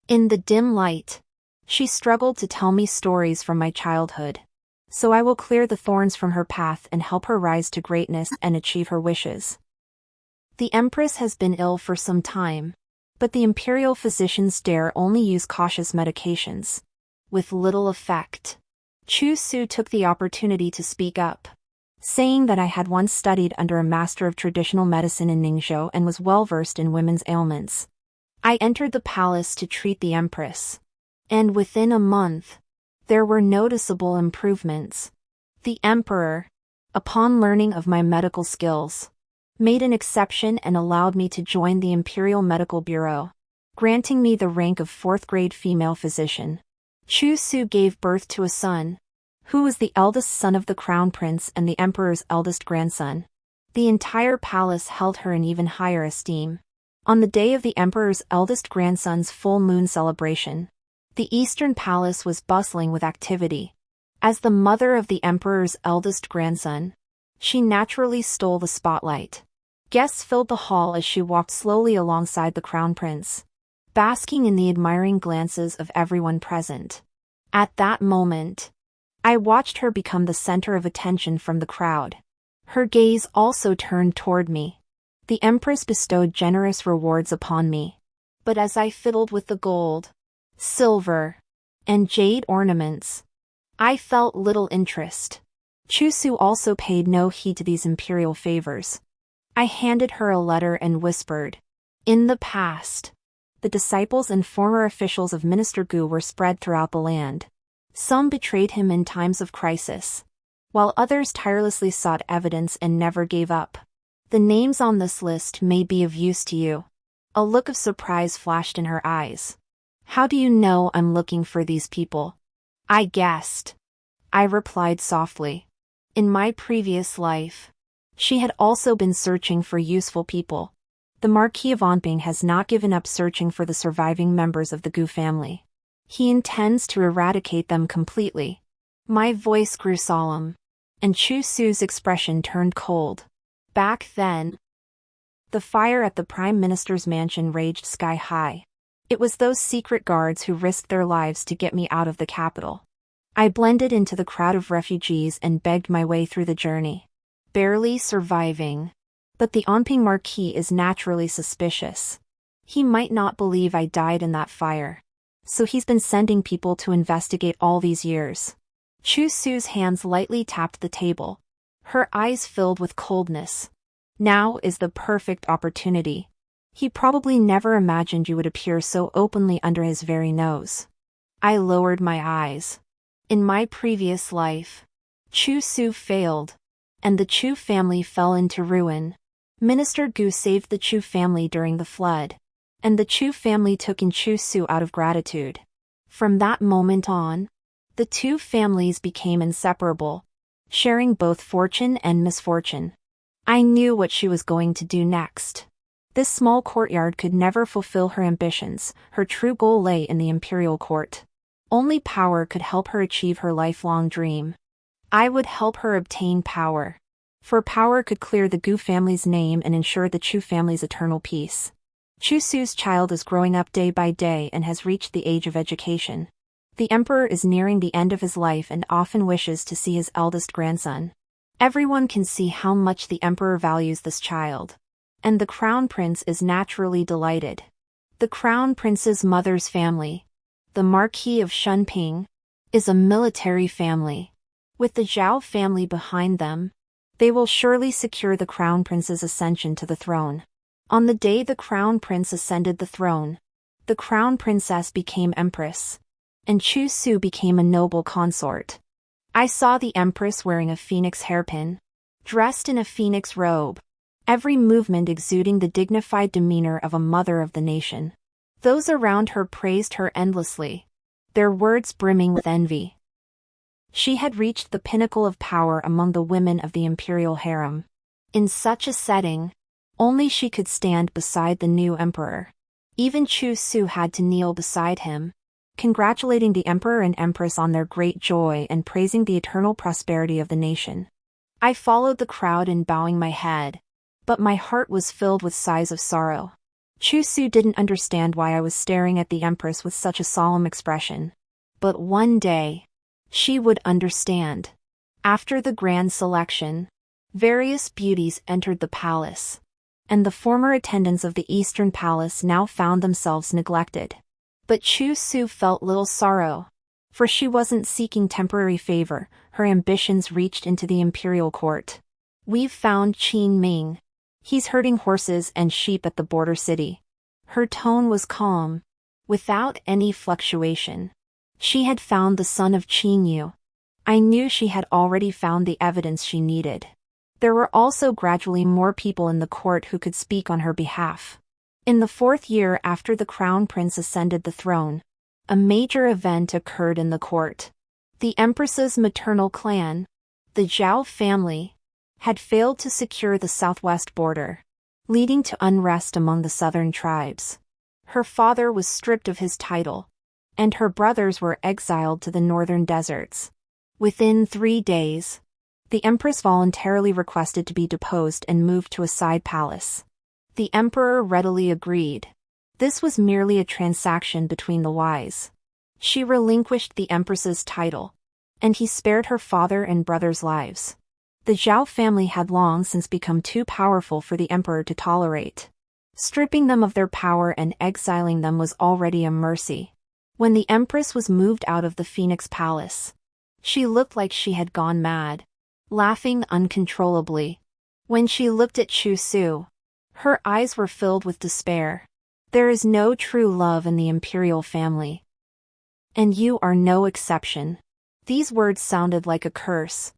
In the dim light, she struggled to tell me stories from my childhood. So I will clear the thorns from her path and help her rise to greatness and achieve her wishes. The empress has been ill for some time, but the imperial physicians dare only use cautious medications, with little effect. Chu Su took the opportunity to speak up, saying that I had once studied under a master of traditional medicine in Ningzhou and was well versed in women's ailments. I entered the palace to treat the empress, and within a month, there were noticeable improvements. The emperor, upon learning of my medical skills, made an exception and allowed me to join the Imperial Medical Bureau, granting me the rank of 4th-grade female physician. Chu Su gave birth to a son, who was the eldest son of the crown prince and the emperor's eldest grandson. The entire palace held her in even higher esteem. On the day of the emperor's eldest grandson's full moon celebration, the eastern palace was bustling with activity. As the mother of the emperor's eldest grandson, she naturally stole the spotlight. Guests filled the hall as she walked slowly alongside the crown prince, basking in the admiring glances of everyone present. At that moment, I watched her become the center of attention from the crowd. Her gaze also turned toward me. The empress bestowed generous rewards upon me. But as I fiddled with the gold, silver, and jade ornaments, I felt little interest. Chu Su also paid no heed to these imperial favors. I handed her a letter and whispered, "In the past, the disciples and former officials of Minister Gu were spread throughout the land. Some betrayed him in times of crisis, while others tirelessly sought evidence and never gave up. The names on this list may be of use to you." A look of surprise flashed in her eyes. "How do you know I'm looking for these people?" "I guessed," I replied softly. In my previous life, she had also been searching for useful people. The Marquis of Onping has not given up searching for the surviving members of the Gu family. He intends to eradicate them completely. My voice grew solemn, and Chu Su's expression turned cold. Back then, the fire at the Prime Minister's mansion raged sky high. It was those secret guards who risked their lives to get me out of the capital. I blended into the crowd of refugees and begged my way through the journey, barely surviving. But the Onping Marquis is naturally suspicious. He might not believe I died in that fire, so he's been sending people to investigate all these years. Chu Su's hands lightly tapped the table. Her eyes filled with coldness. Now is the perfect opportunity. He probably never imagined you would appear so openly under his very nose. I lowered my eyes. In my previous life, Chu Su failed, and the Chu family fell into ruin. Minister Gu saved the Chu family during the flood, and the Chu family took in Chu Su out of gratitude. From that moment on, the two families became inseparable, sharing both fortune and misfortune. I knew what she was going to do next. This small courtyard could never fulfill her ambitions. Her true goal lay in the imperial court. Only power could help her achieve her lifelong dream. I would help her obtain power. For power could clear the Gu family's name and ensure the Chu family's eternal peace. Chu Su's child is growing up day by day and has reached the age of education. The emperor is nearing the end of his life and often wishes to see his eldest grandson. Everyone can see how much the emperor values this child. And the crown prince is naturally delighted. The crown prince's mother's family, the Marquis of Shunping, is a military family. With the Zhao family behind them, they will surely secure the crown prince's ascension to the throne. On the day the crown prince ascended the throne, the crown princess became empress, and Chu Su became a noble consort. I saw the empress wearing a phoenix hairpin, dressed in a phoenix robe, every movement exuding the dignified demeanor of a mother of the nation. Those around her praised her endlessly, their words brimming with envy. She had reached the pinnacle of power among the women of the imperial harem. In such a setting, only she could stand beside the new emperor. Even Chu Su had to kneel beside him, congratulating the emperor and empress on their great joy and praising the eternal prosperity of the nation. I followed the crowd in bowing my head, but my heart was filled with sighs of sorrow. Chu Su didn't understand why I was staring at the empress with such a solemn expression. But one day, she would understand. After the grand selection, various beauties entered the palace, and the former attendants of the Eastern Palace now found themselves neglected. But Chu Su felt little sorrow, for she wasn't seeking temporary favor. Her ambitions reached into the imperial court. We've found Qin Ming. He's herding horses and sheep at the border city. Her tone was calm, without any fluctuation. She had found the son of Qin Yu. I knew she had already found the evidence she needed. There were also gradually more people in the court who could speak on her behalf. In the 4th year after the crown prince ascended the throne, a major event occurred in the court. The empress's maternal clan, the Zhao family, had failed to secure the southwest border, leading to unrest among the southern tribes. Her father was stripped of his title, and her brothers were exiled to the northern deserts. Within 3 days, the empress voluntarily requested to be deposed and moved to a side palace. The emperor readily agreed. This was merely a transaction between the wise. She relinquished the empress's title, and he spared her father and brothers' lives. The Zhao family had long since become too powerful for the emperor to tolerate. Stripping them of their power and exiling them was already a mercy. When the empress was moved out of the Phoenix Palace, she looked like she had gone mad, laughing uncontrollably. When she looked at Chu Su, her eyes were filled with despair. There is no true love in the imperial family. And you are no exception. These words sounded like a curse,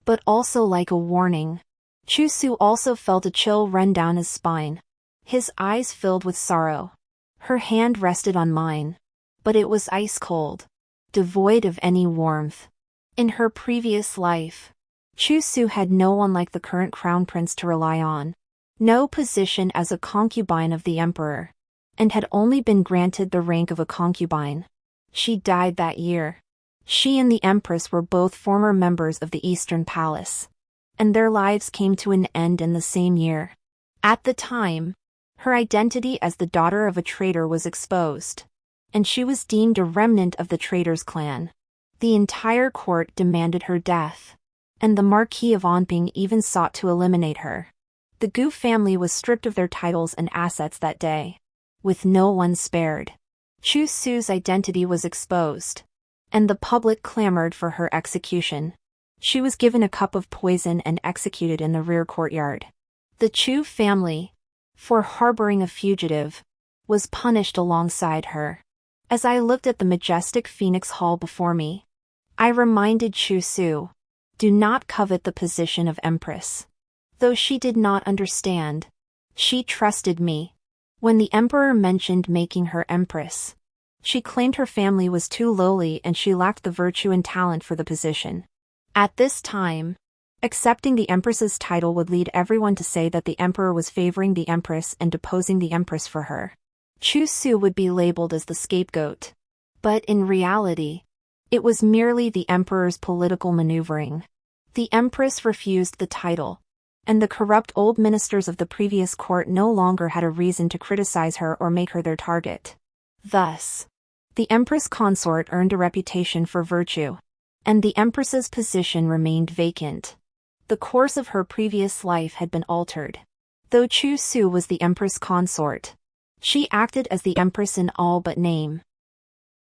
but also like a warning. Chu Su also felt a chill run down his spine. His eyes filled with sorrow. Her hand rested on mine, but it was ice cold, devoid of any warmth. In her previous life, Chu Su had no one like the current crown prince to rely on. No position as a concubine of the emperor, and had only been granted the rank of a concubine. She died that year. She and the empress were both former members of the Eastern Palace, and their lives came to an end in the same year. At the time, her identity as the daughter of a traitor was exposed, and she was deemed a remnant of the traitors clan. The entire court demanded her death, and the Marquis of Onping even sought to eliminate her. The Gu family was stripped of their titles and assets that day, with no one spared. Chu Su's identity was exposed, and the public clamored for her execution. She was given a cup of poison and executed in the rear courtyard. The Chu family, for harboring a fugitive, was punished alongside her. As I looked at the majestic Phoenix Hall before me, I reminded Chu Su, do not covet the position of empress. Though she did not understand, she trusted me. When the emperor mentioned making her empress, she claimed her family was too lowly and she lacked the virtue and talent for the position. At this time, accepting the empress's title would lead everyone to say that the emperor was favoring the empress and deposing the empress for her. Chu Su would be labeled as the scapegoat. But in reality, it was merely the emperor's political maneuvering. The empress refused the title, and the corrupt old ministers of the previous court no longer had a reason to criticize her or make her their target. Thus, the empress consort earned a reputation for virtue, and the empress's position remained vacant. The course of her previous life had been altered. Though Chu Su was the empress consort, she acted as the empress in all but name.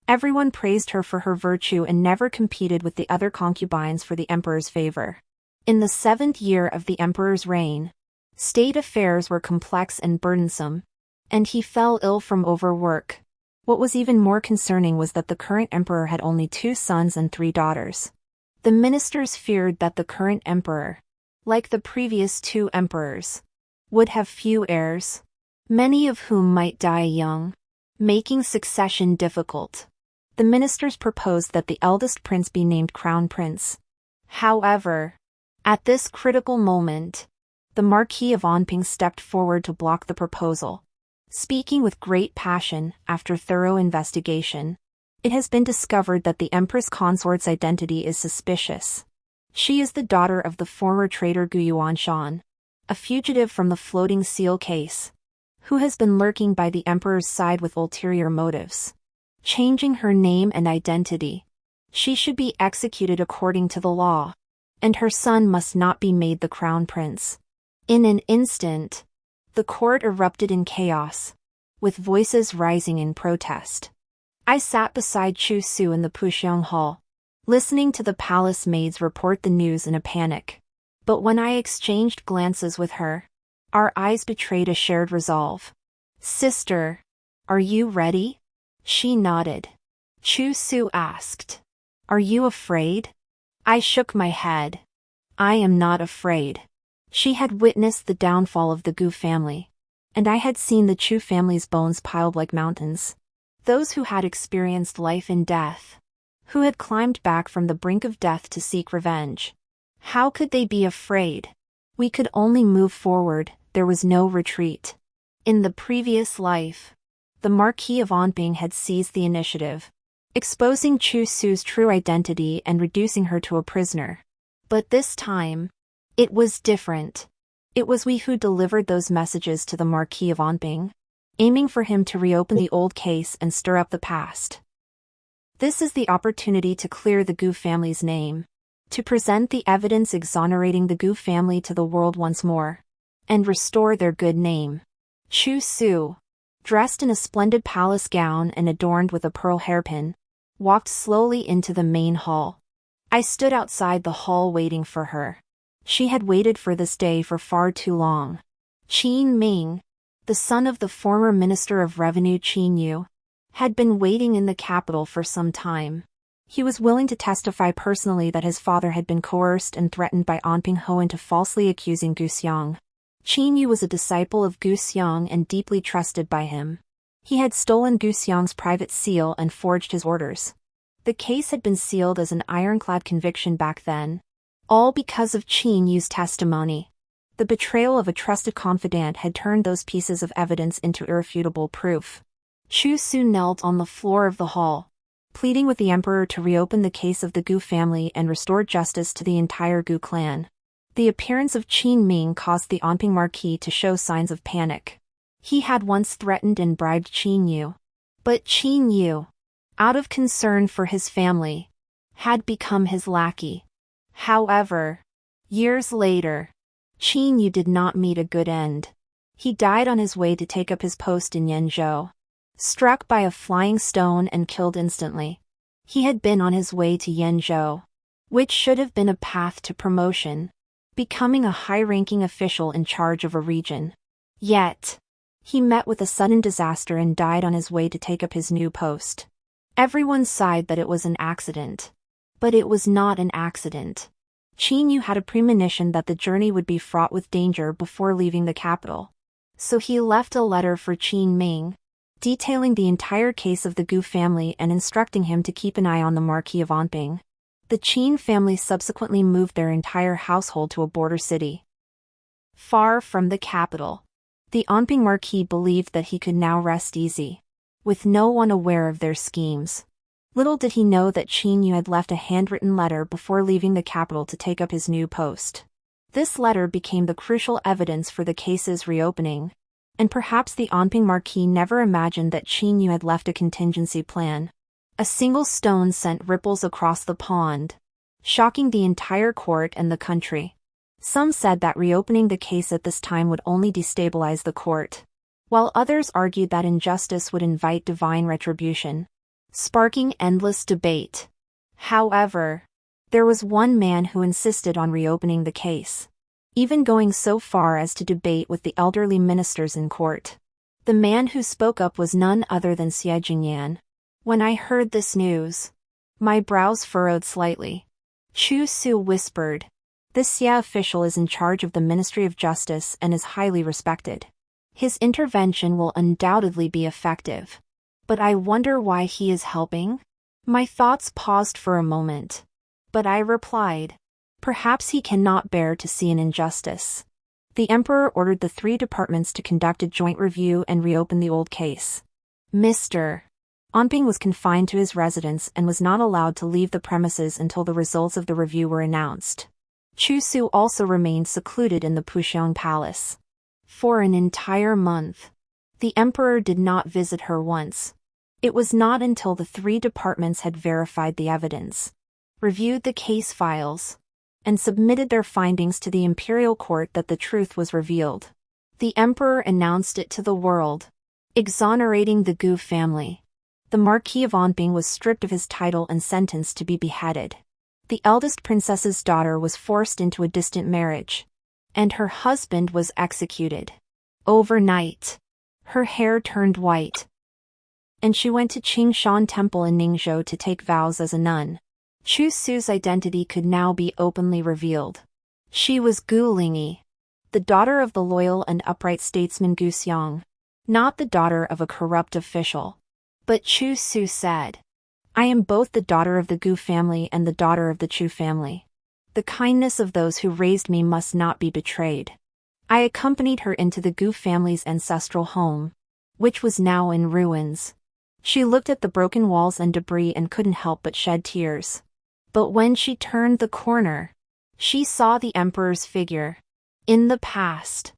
Everyone praised her for her virtue and never competed with the other concubines for the emperor's favor. In the 7th year of the emperor's reign, state affairs were complex and burdensome, and he fell ill from overwork. What was even more concerning was that the current emperor had only 2 sons and 3 daughters. The ministers feared that the current emperor, like the previous 2 emperors, would have few heirs, many of whom might die young, making succession difficult. The ministers proposed that the eldest prince be named crown prince. However, at this critical moment, the Marquis of Onping stepped forward to block the proposal. Speaking with great passion, after thorough investigation, it has been discovered that the empress consort's identity is suspicious. She is the daughter of the former traitor Gu Yuanshan, a fugitive from the floating seal case, who has been lurking by the emperor's side with ulterior motives. Changing her name and identity, she should be executed according to the law, and her son must not be made the crown prince. In an instant, the court erupted in chaos, with voices rising in protest. I sat beside Chu Su in the Puxiang Hall, listening to the palace maids report the news in a panic. But when I exchanged glances with her, our eyes betrayed a shared resolve. "Sister, are you ready?" She nodded. Chu Su asked, "Are you afraid?" I shook my head. "I am not afraid." She had witnessed the downfall of the Gu family, and I had seen the Chu family's bones piled like mountains. Those who had experienced life and death, who had climbed back from the brink of death to seek revenge. How could they be afraid? We could only move forward, there was no retreat. In the previous life, the Marquis of Onping had seized the initiative, exposing Chu Su's true identity and reducing her to a prisoner. But this time, it was different. It was we who delivered those messages to the Marquis of Onping, aiming for him to reopen the old case and stir up the past. This is the opportunity to clear the Gu family's name, to present the evidence exonerating the Gu family to the world once more, and restore their good name. Chu Su, dressed in a splendid palace gown and adorned with a pearl hairpin, walked slowly into the main hall. I stood outside the hall waiting for her. She had waited for this day for far too long. Qin Ming, the son of the former Minister of Revenue Qin Yu, had been waiting in the capital for some time. He was willing to testify personally that his father had been coerced and threatened by Onping Ho into falsely accusing Gu Xiang. Qin Yu was a disciple of Gu Xiang and deeply trusted by him. He had stolen Gu Xiang's private seal and forged his orders. The case had been sealed as an ironclad conviction back then, all because of Qin Yu's testimony. The betrayal of a trusted confidant had turned those pieces of evidence into irrefutable proof. Chu Su knelt on the floor of the hall, pleading with the emperor to reopen the case of the Gu family and restore justice to the entire Gu clan. The appearance of Qin Ming caused the Onping Marquis to show signs of panic. He had once threatened and bribed Qin Yu. But Qin Yu, out of concern for his family, had become his lackey. However, years later, Qin Yu did not meet a good end. He died on his way to take up his post in Yenzhou, struck by a flying stone and killed instantly. He had been on his way to Yenzhou, which should have been a path to promotion, becoming a high-ranking official in charge of a region. Yet, he met with a sudden disaster and died on his way to take up his new post. Everyone sighed that it was an accident. But it was not an accident. Qin Yu had a premonition that the journey would be fraught with danger before leaving the capital. So he left a letter for Qin Ming, detailing the entire case of the Gu family and instructing him to keep an eye on the Marquis of Onping. The Qin family subsequently moved their entire household to a border city, far from the capital. The Onping Marquis believed that he could now rest easy, with no one aware of their schemes. Little did he know that Qin Yu had left a handwritten letter before leaving the capital to take up his new post. This letter became the crucial evidence for the case's reopening, and perhaps the Onping Marquis never imagined that Qin Yu had left a contingency plan. A single stone sent ripples across the pond, shocking the entire court and the country. Some said that reopening the case at this time would only destabilize the court, while others argued that injustice would invite divine retribution, sparking endless debate. However, there was one man who insisted on reopening the case, even going so far as to debate with the elderly ministers in court. The man who spoke up was none other than Xie Jingyan. When I heard this news, my brows furrowed slightly. Chu Su whispered, "This Xie official is in charge of the Ministry of Justice and is highly respected. His intervention will undoubtedly be effective. But I wonder why he is helping?" My thoughts paused for a moment, but I replied, "Perhaps he cannot bear to see an injustice." The emperor ordered the 3 departments to conduct a joint review and reopen the old case. Mr. Onping was confined to his residence and was not allowed to leave the premises until the results of the review were announced. Chu Su also remained secluded in the Puxiang Palace. For an entire month, the emperor did not visit her once. It was not until the 3 departments had verified the evidence, reviewed the case files, and submitted their findings to the imperial court that the truth was revealed. The emperor announced it to the world, exonerating the Gu family. The Marquis of Onping was stripped of his title and sentenced to be beheaded. The eldest princess's daughter was forced into a distant marriage, and her husband was executed. Overnight, her hair turned white, and she went to Qingshan Temple in Ningzhou to take vows as a nun. Chu Su's identity could now be openly revealed. She was Gu Lingyi, the daughter of the loyal and upright statesman Gu Xiang, not the daughter of a corrupt official. But Chu Su said, "I am both the daughter of the Gu family and the daughter of the Chu family. The kindness of those who raised me must not be betrayed." I accompanied her into the Gu family's ancestral home, which was now in ruins. She looked at the broken walls and debris and couldn't help but shed tears. But when she turned the corner, she saw the emperor's figure. "In the past,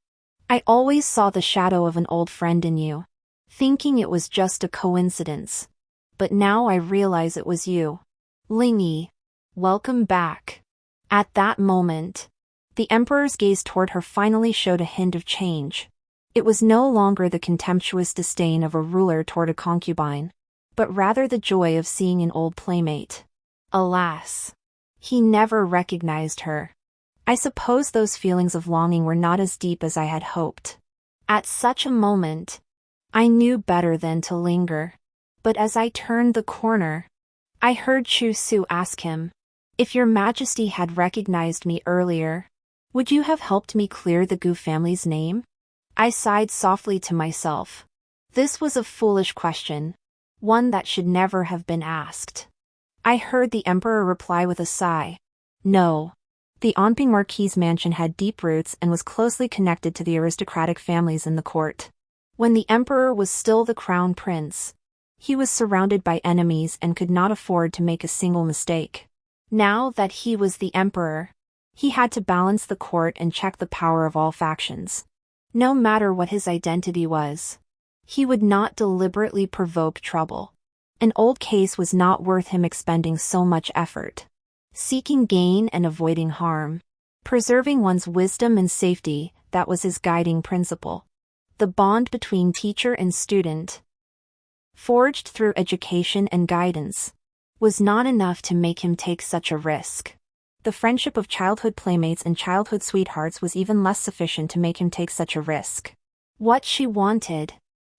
I always saw the shadow of an old friend in you, thinking it was just a coincidence. But now I realize it was you. Lingyi, welcome back." At that moment, the emperor's gaze toward her finally showed a hint of change. It was no longer the contemptuous disdain of a ruler toward a concubine, but rather the joy of seeing an old playmate. Alas, he never recognized her. I suppose those feelings of longing were not as deep as I had hoped. At such a moment, I knew better than to linger. But as I turned the corner, I heard Chu Su ask him, "If your Majesty had recognized me earlier, would you have helped me clear the Gu family's name?" I sighed softly to myself. This was a foolish question, one that should never have been asked. I heard the emperor reply with a sigh, "No." The Onping Marquis' mansion had deep roots and was closely connected to the aristocratic families in the court. When the emperor was still the crown prince, he was surrounded by enemies and could not afford to make a single mistake. Now that he was the emperor, he had to balance the court and check the power of all factions. No matter what his identity was, he would not deliberately provoke trouble. An old case was not worth him expending so much effort. Seeking gain and avoiding harm, preserving one's wisdom and safety, that was his guiding principle. The bond between teacher and student, forged through education and guidance, was not enough to make him take such a risk. The friendship of childhood playmates and childhood sweethearts was even less sufficient to make him take such a risk. What she wanted,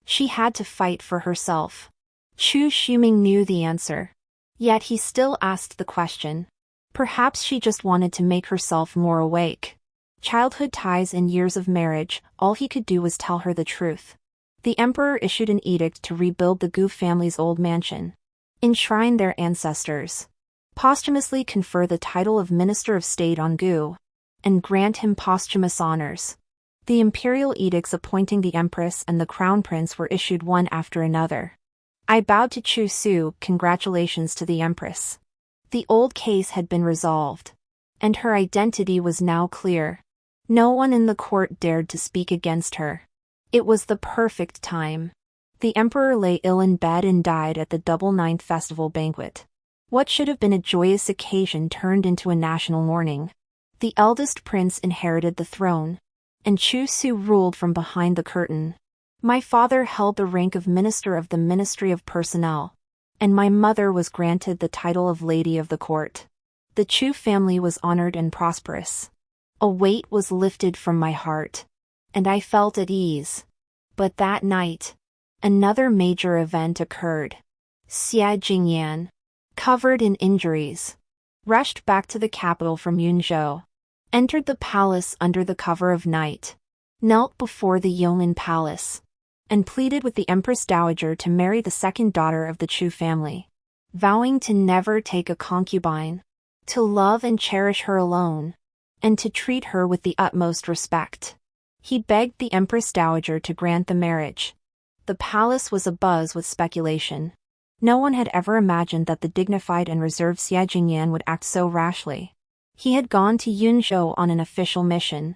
she had to fight for herself. Chu Shuming knew the answer. Yet he still asked the question. Perhaps she just wanted to make herself more awake. Childhood ties and years of marriage, all he could do was tell her the truth. The emperor issued an edict to rebuild the Gu family's old mansion, enshrine their ancestors, posthumously confer the title of Minister of State on Gu, and grant him posthumous honors. The imperial edicts appointing the empress and the crown prince were issued one after another. I bowed to Chu Su, congratulations to the empress. The old case had been resolved, and her identity was now clear. No one in the court dared to speak against her. It was the perfect time. The emperor lay ill in bed and died at the double ninth festival banquet. What should have been a joyous occasion turned into a national mourning. The eldest prince inherited the throne, and Chu Su ruled from behind the curtain. My father held the rank of Minister of the Ministry of Personnel, and my mother was granted the title of Lady of the Court. The Chu family was honored and prosperous. A weight was lifted from my heart, and I felt at ease. But that night, another major event occurred. Xia Jingyan, covered in injuries, rushed back to the capital from Yunzhou, entered the palace under the cover of night, knelt before the Yong'an palace, and pleaded with the Empress Dowager to marry the second daughter of the Chu family, vowing to never take a concubine, to love and cherish her alone, and to treat her with the utmost respect. He begged the Empress Dowager to grant the marriage. The palace was abuzz with speculation. No one had ever imagined that the dignified and reserved Xia Jingyan would act so rashly. He had gone to Yunzhou on an official mission,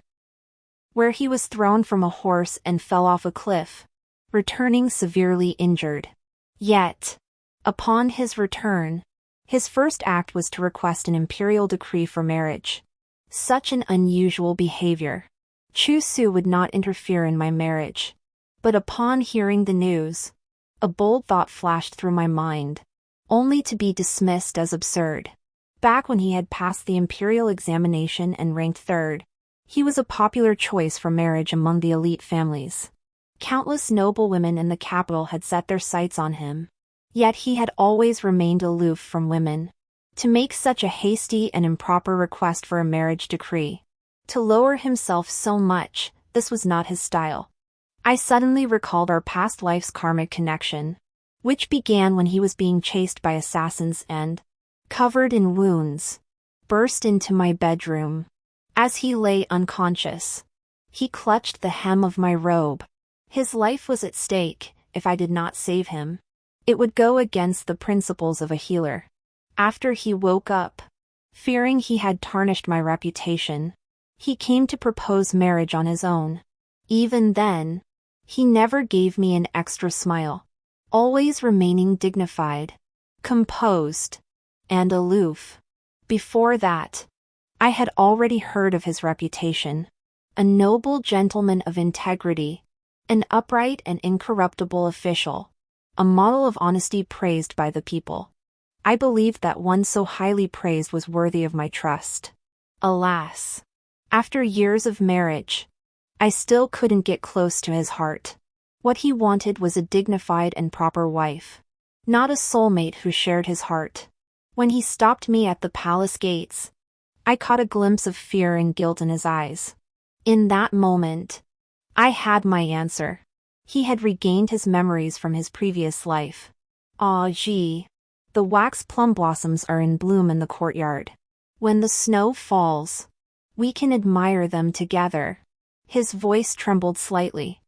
where he was thrown from a horse and fell off a cliff, returning severely injured. Yet, upon his return, his first act was to request an imperial decree for marriage. Such an unusual behavior. Chu Su would not interfere in my marriage. But upon hearing the news, a bold thought flashed through my mind, only to be dismissed as absurd. Back when he had passed the imperial examination and ranked third, he was a popular choice for marriage among the elite families. Countless noble women in the capital had set their sights on him. Yet he had always remained aloof from women. To make such a hasty and improper request for a marriage decree, to lower himself so much, this was not his style. I suddenly recalled our past life's karmic connection, which began when he was being chased by assassins and, covered in wounds, burst into my bedroom. As he lay unconscious, he clutched the hem of my robe. His life was at stake. If I did not save him, it would go against the principles of a healer. After he woke up, fearing he had tarnished my reputation, he came to propose marriage on his own. Even then, he never gave me an extra smile, always remaining dignified, composed, and aloof. Before that, I had already heard of his reputation. A noble gentleman of integrity, an upright and incorruptible official, a model of honesty praised by the people. I believed that one so highly praised was worthy of my trust. Alas, after years of marriage, I still couldn't get close to his heart. What he wanted was a dignified and proper wife, not a soulmate who shared his heart. When he stopped me at the palace gates, I caught a glimpse of fear and guilt in his eyes. In that moment, I had my answer. He had regained his memories from his previous life. Ah, gee. The wax plum blossoms are in bloom in the courtyard. When the snow falls, we can admire them together. His voice trembled slightly.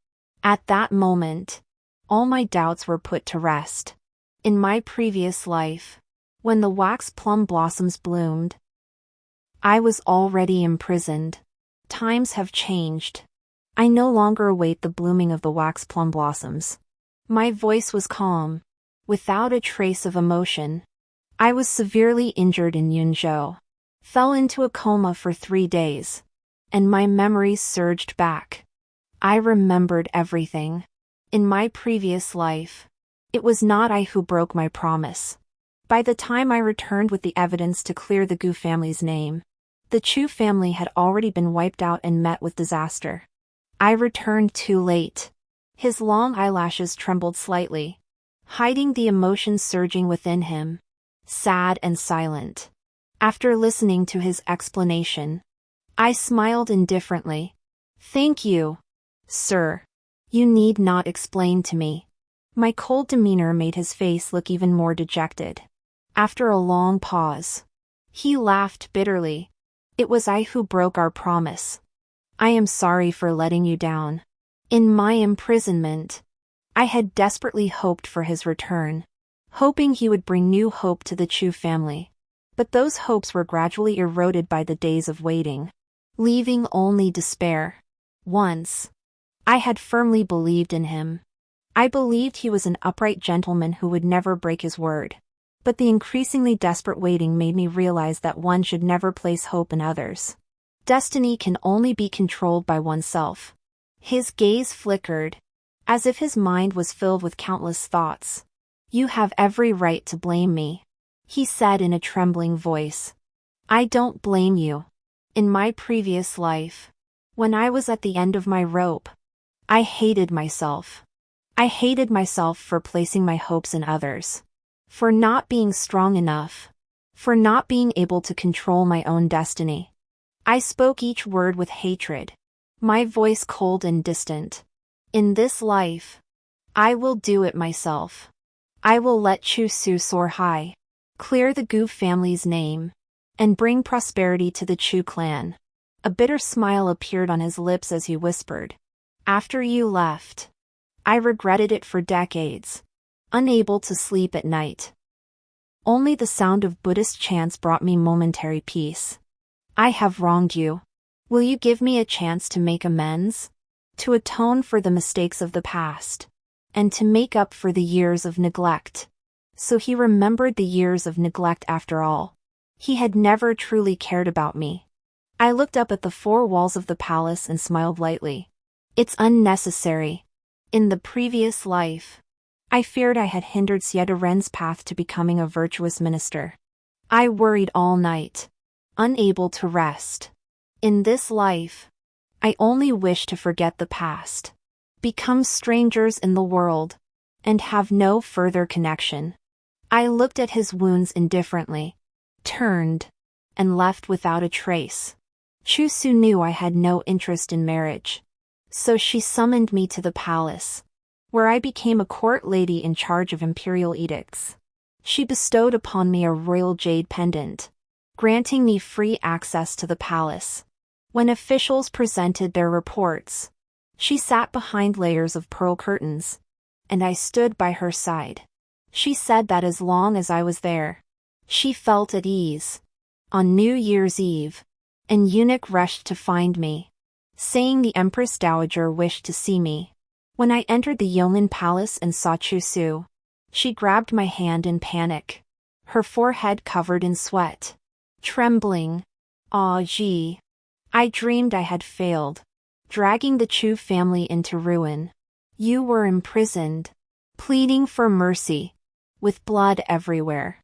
At that moment, all my doubts were put to rest. In my previous life, when the wax plum blossoms bloomed, I was already imprisoned. Times have changed. I no longer await the blooming of the wax plum blossoms. My voice was calm, without a trace of emotion. I was severely injured in Yunzhou, fell into a coma for 3 days, and my memories surged back. I remembered everything. In my previous life, it was not I who broke my promise. By the time I returned with the evidence to clear the Gu family's name, the Chu family had already been wiped out and met with disaster. I returned too late. His long eyelashes trembled slightly, hiding the emotions surging within him, sad and silent. After listening to his explanation, I smiled indifferently. Thank you, sir. You need not explain to me. My cold demeanor made his face look even more dejected. After a long pause, he laughed bitterly. It was I who broke our promise. I am sorry for letting you down. In my imprisonment, I had desperately hoped for his return, hoping he would bring new hope to the Chu family. But those hopes were gradually eroded by the days of waiting, leaving only despair. Once, I had firmly believed in him. I believed he was an upright gentleman who would never break his word. But the increasingly desperate waiting made me realize that one should never place hope in others. Destiny can only be controlled by oneself. His gaze flickered, as if his mind was filled with countless thoughts. You have every right to blame me, he said in a trembling voice. I don't blame you. In my previous life, when I was at the end of my rope, I hated myself. I hated myself for placing my hopes in others, for not being strong enough, for not being able to control my own destiny. I spoke each word with hatred, my voice cold and distant. In this life, I will do it myself. I will let Chu Su soar high, clear the Gu family's name, and bring prosperity to the Chu clan. A bitter smile appeared on his lips as he whispered, After you left, I regretted it for decades, unable to sleep at night. Only the sound of Buddhist chants brought me momentary peace. I have wronged you. Will you give me a chance to make amends? To atone for the mistakes of the past, and to make up for the years of neglect. So he remembered the years of neglect after all. He had never truly cared about me. I looked up at the four walls of the palace and smiled lightly. It's unnecessary. In the previous life, I feared I had hindered Sieta-Ren's path to becoming a virtuous minister. I worried all night, unable to rest. In this life, I only wish to forget the past, become strangers in the world, and have no further connection. I looked at his wounds indifferently, turned, and left without a trace. Chu Su knew I had no interest in marriage, so she summoned me to the palace, where I became a court lady in charge of imperial edicts. She bestowed upon me a royal jade pendant, granting me free access to the palace. When officials presented their reports, she sat behind layers of pearl curtains, and I stood by her side. She said that as long as I was there, she felt at ease. On New Year's Eve, an eunuch rushed to find me, saying the Empress Dowager wished to see me. When I entered the Yongin Palace and saw Chu Su, she grabbed my hand in panic, her forehead covered in sweat. Trembling, "Ah, gee. I dreamed I had failed, dragging the Chu family into ruin. You were imprisoned, pleading for mercy, with blood everywhere."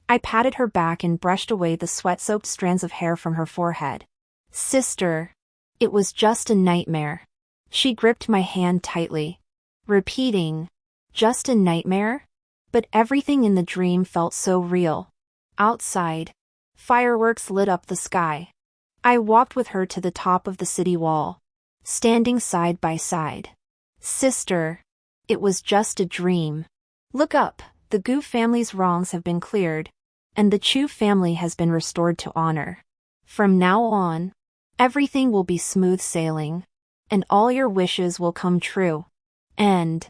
I patted her back and brushed away the sweat-soaked strands of hair from her forehead. "Sister, it was just a nightmare." She gripped my hand tightly, repeating, "Just a nightmare?" But everything in the dream felt so real. Outside, fireworks lit up the sky. I walked with her to the top of the city wall, standing side by side. "Sister, it was just a dream. Look up, the Gu family's wrongs have been cleared, and the Chu family has been restored to honor. From now on, everything will be smooth sailing, and all your wishes will come true." And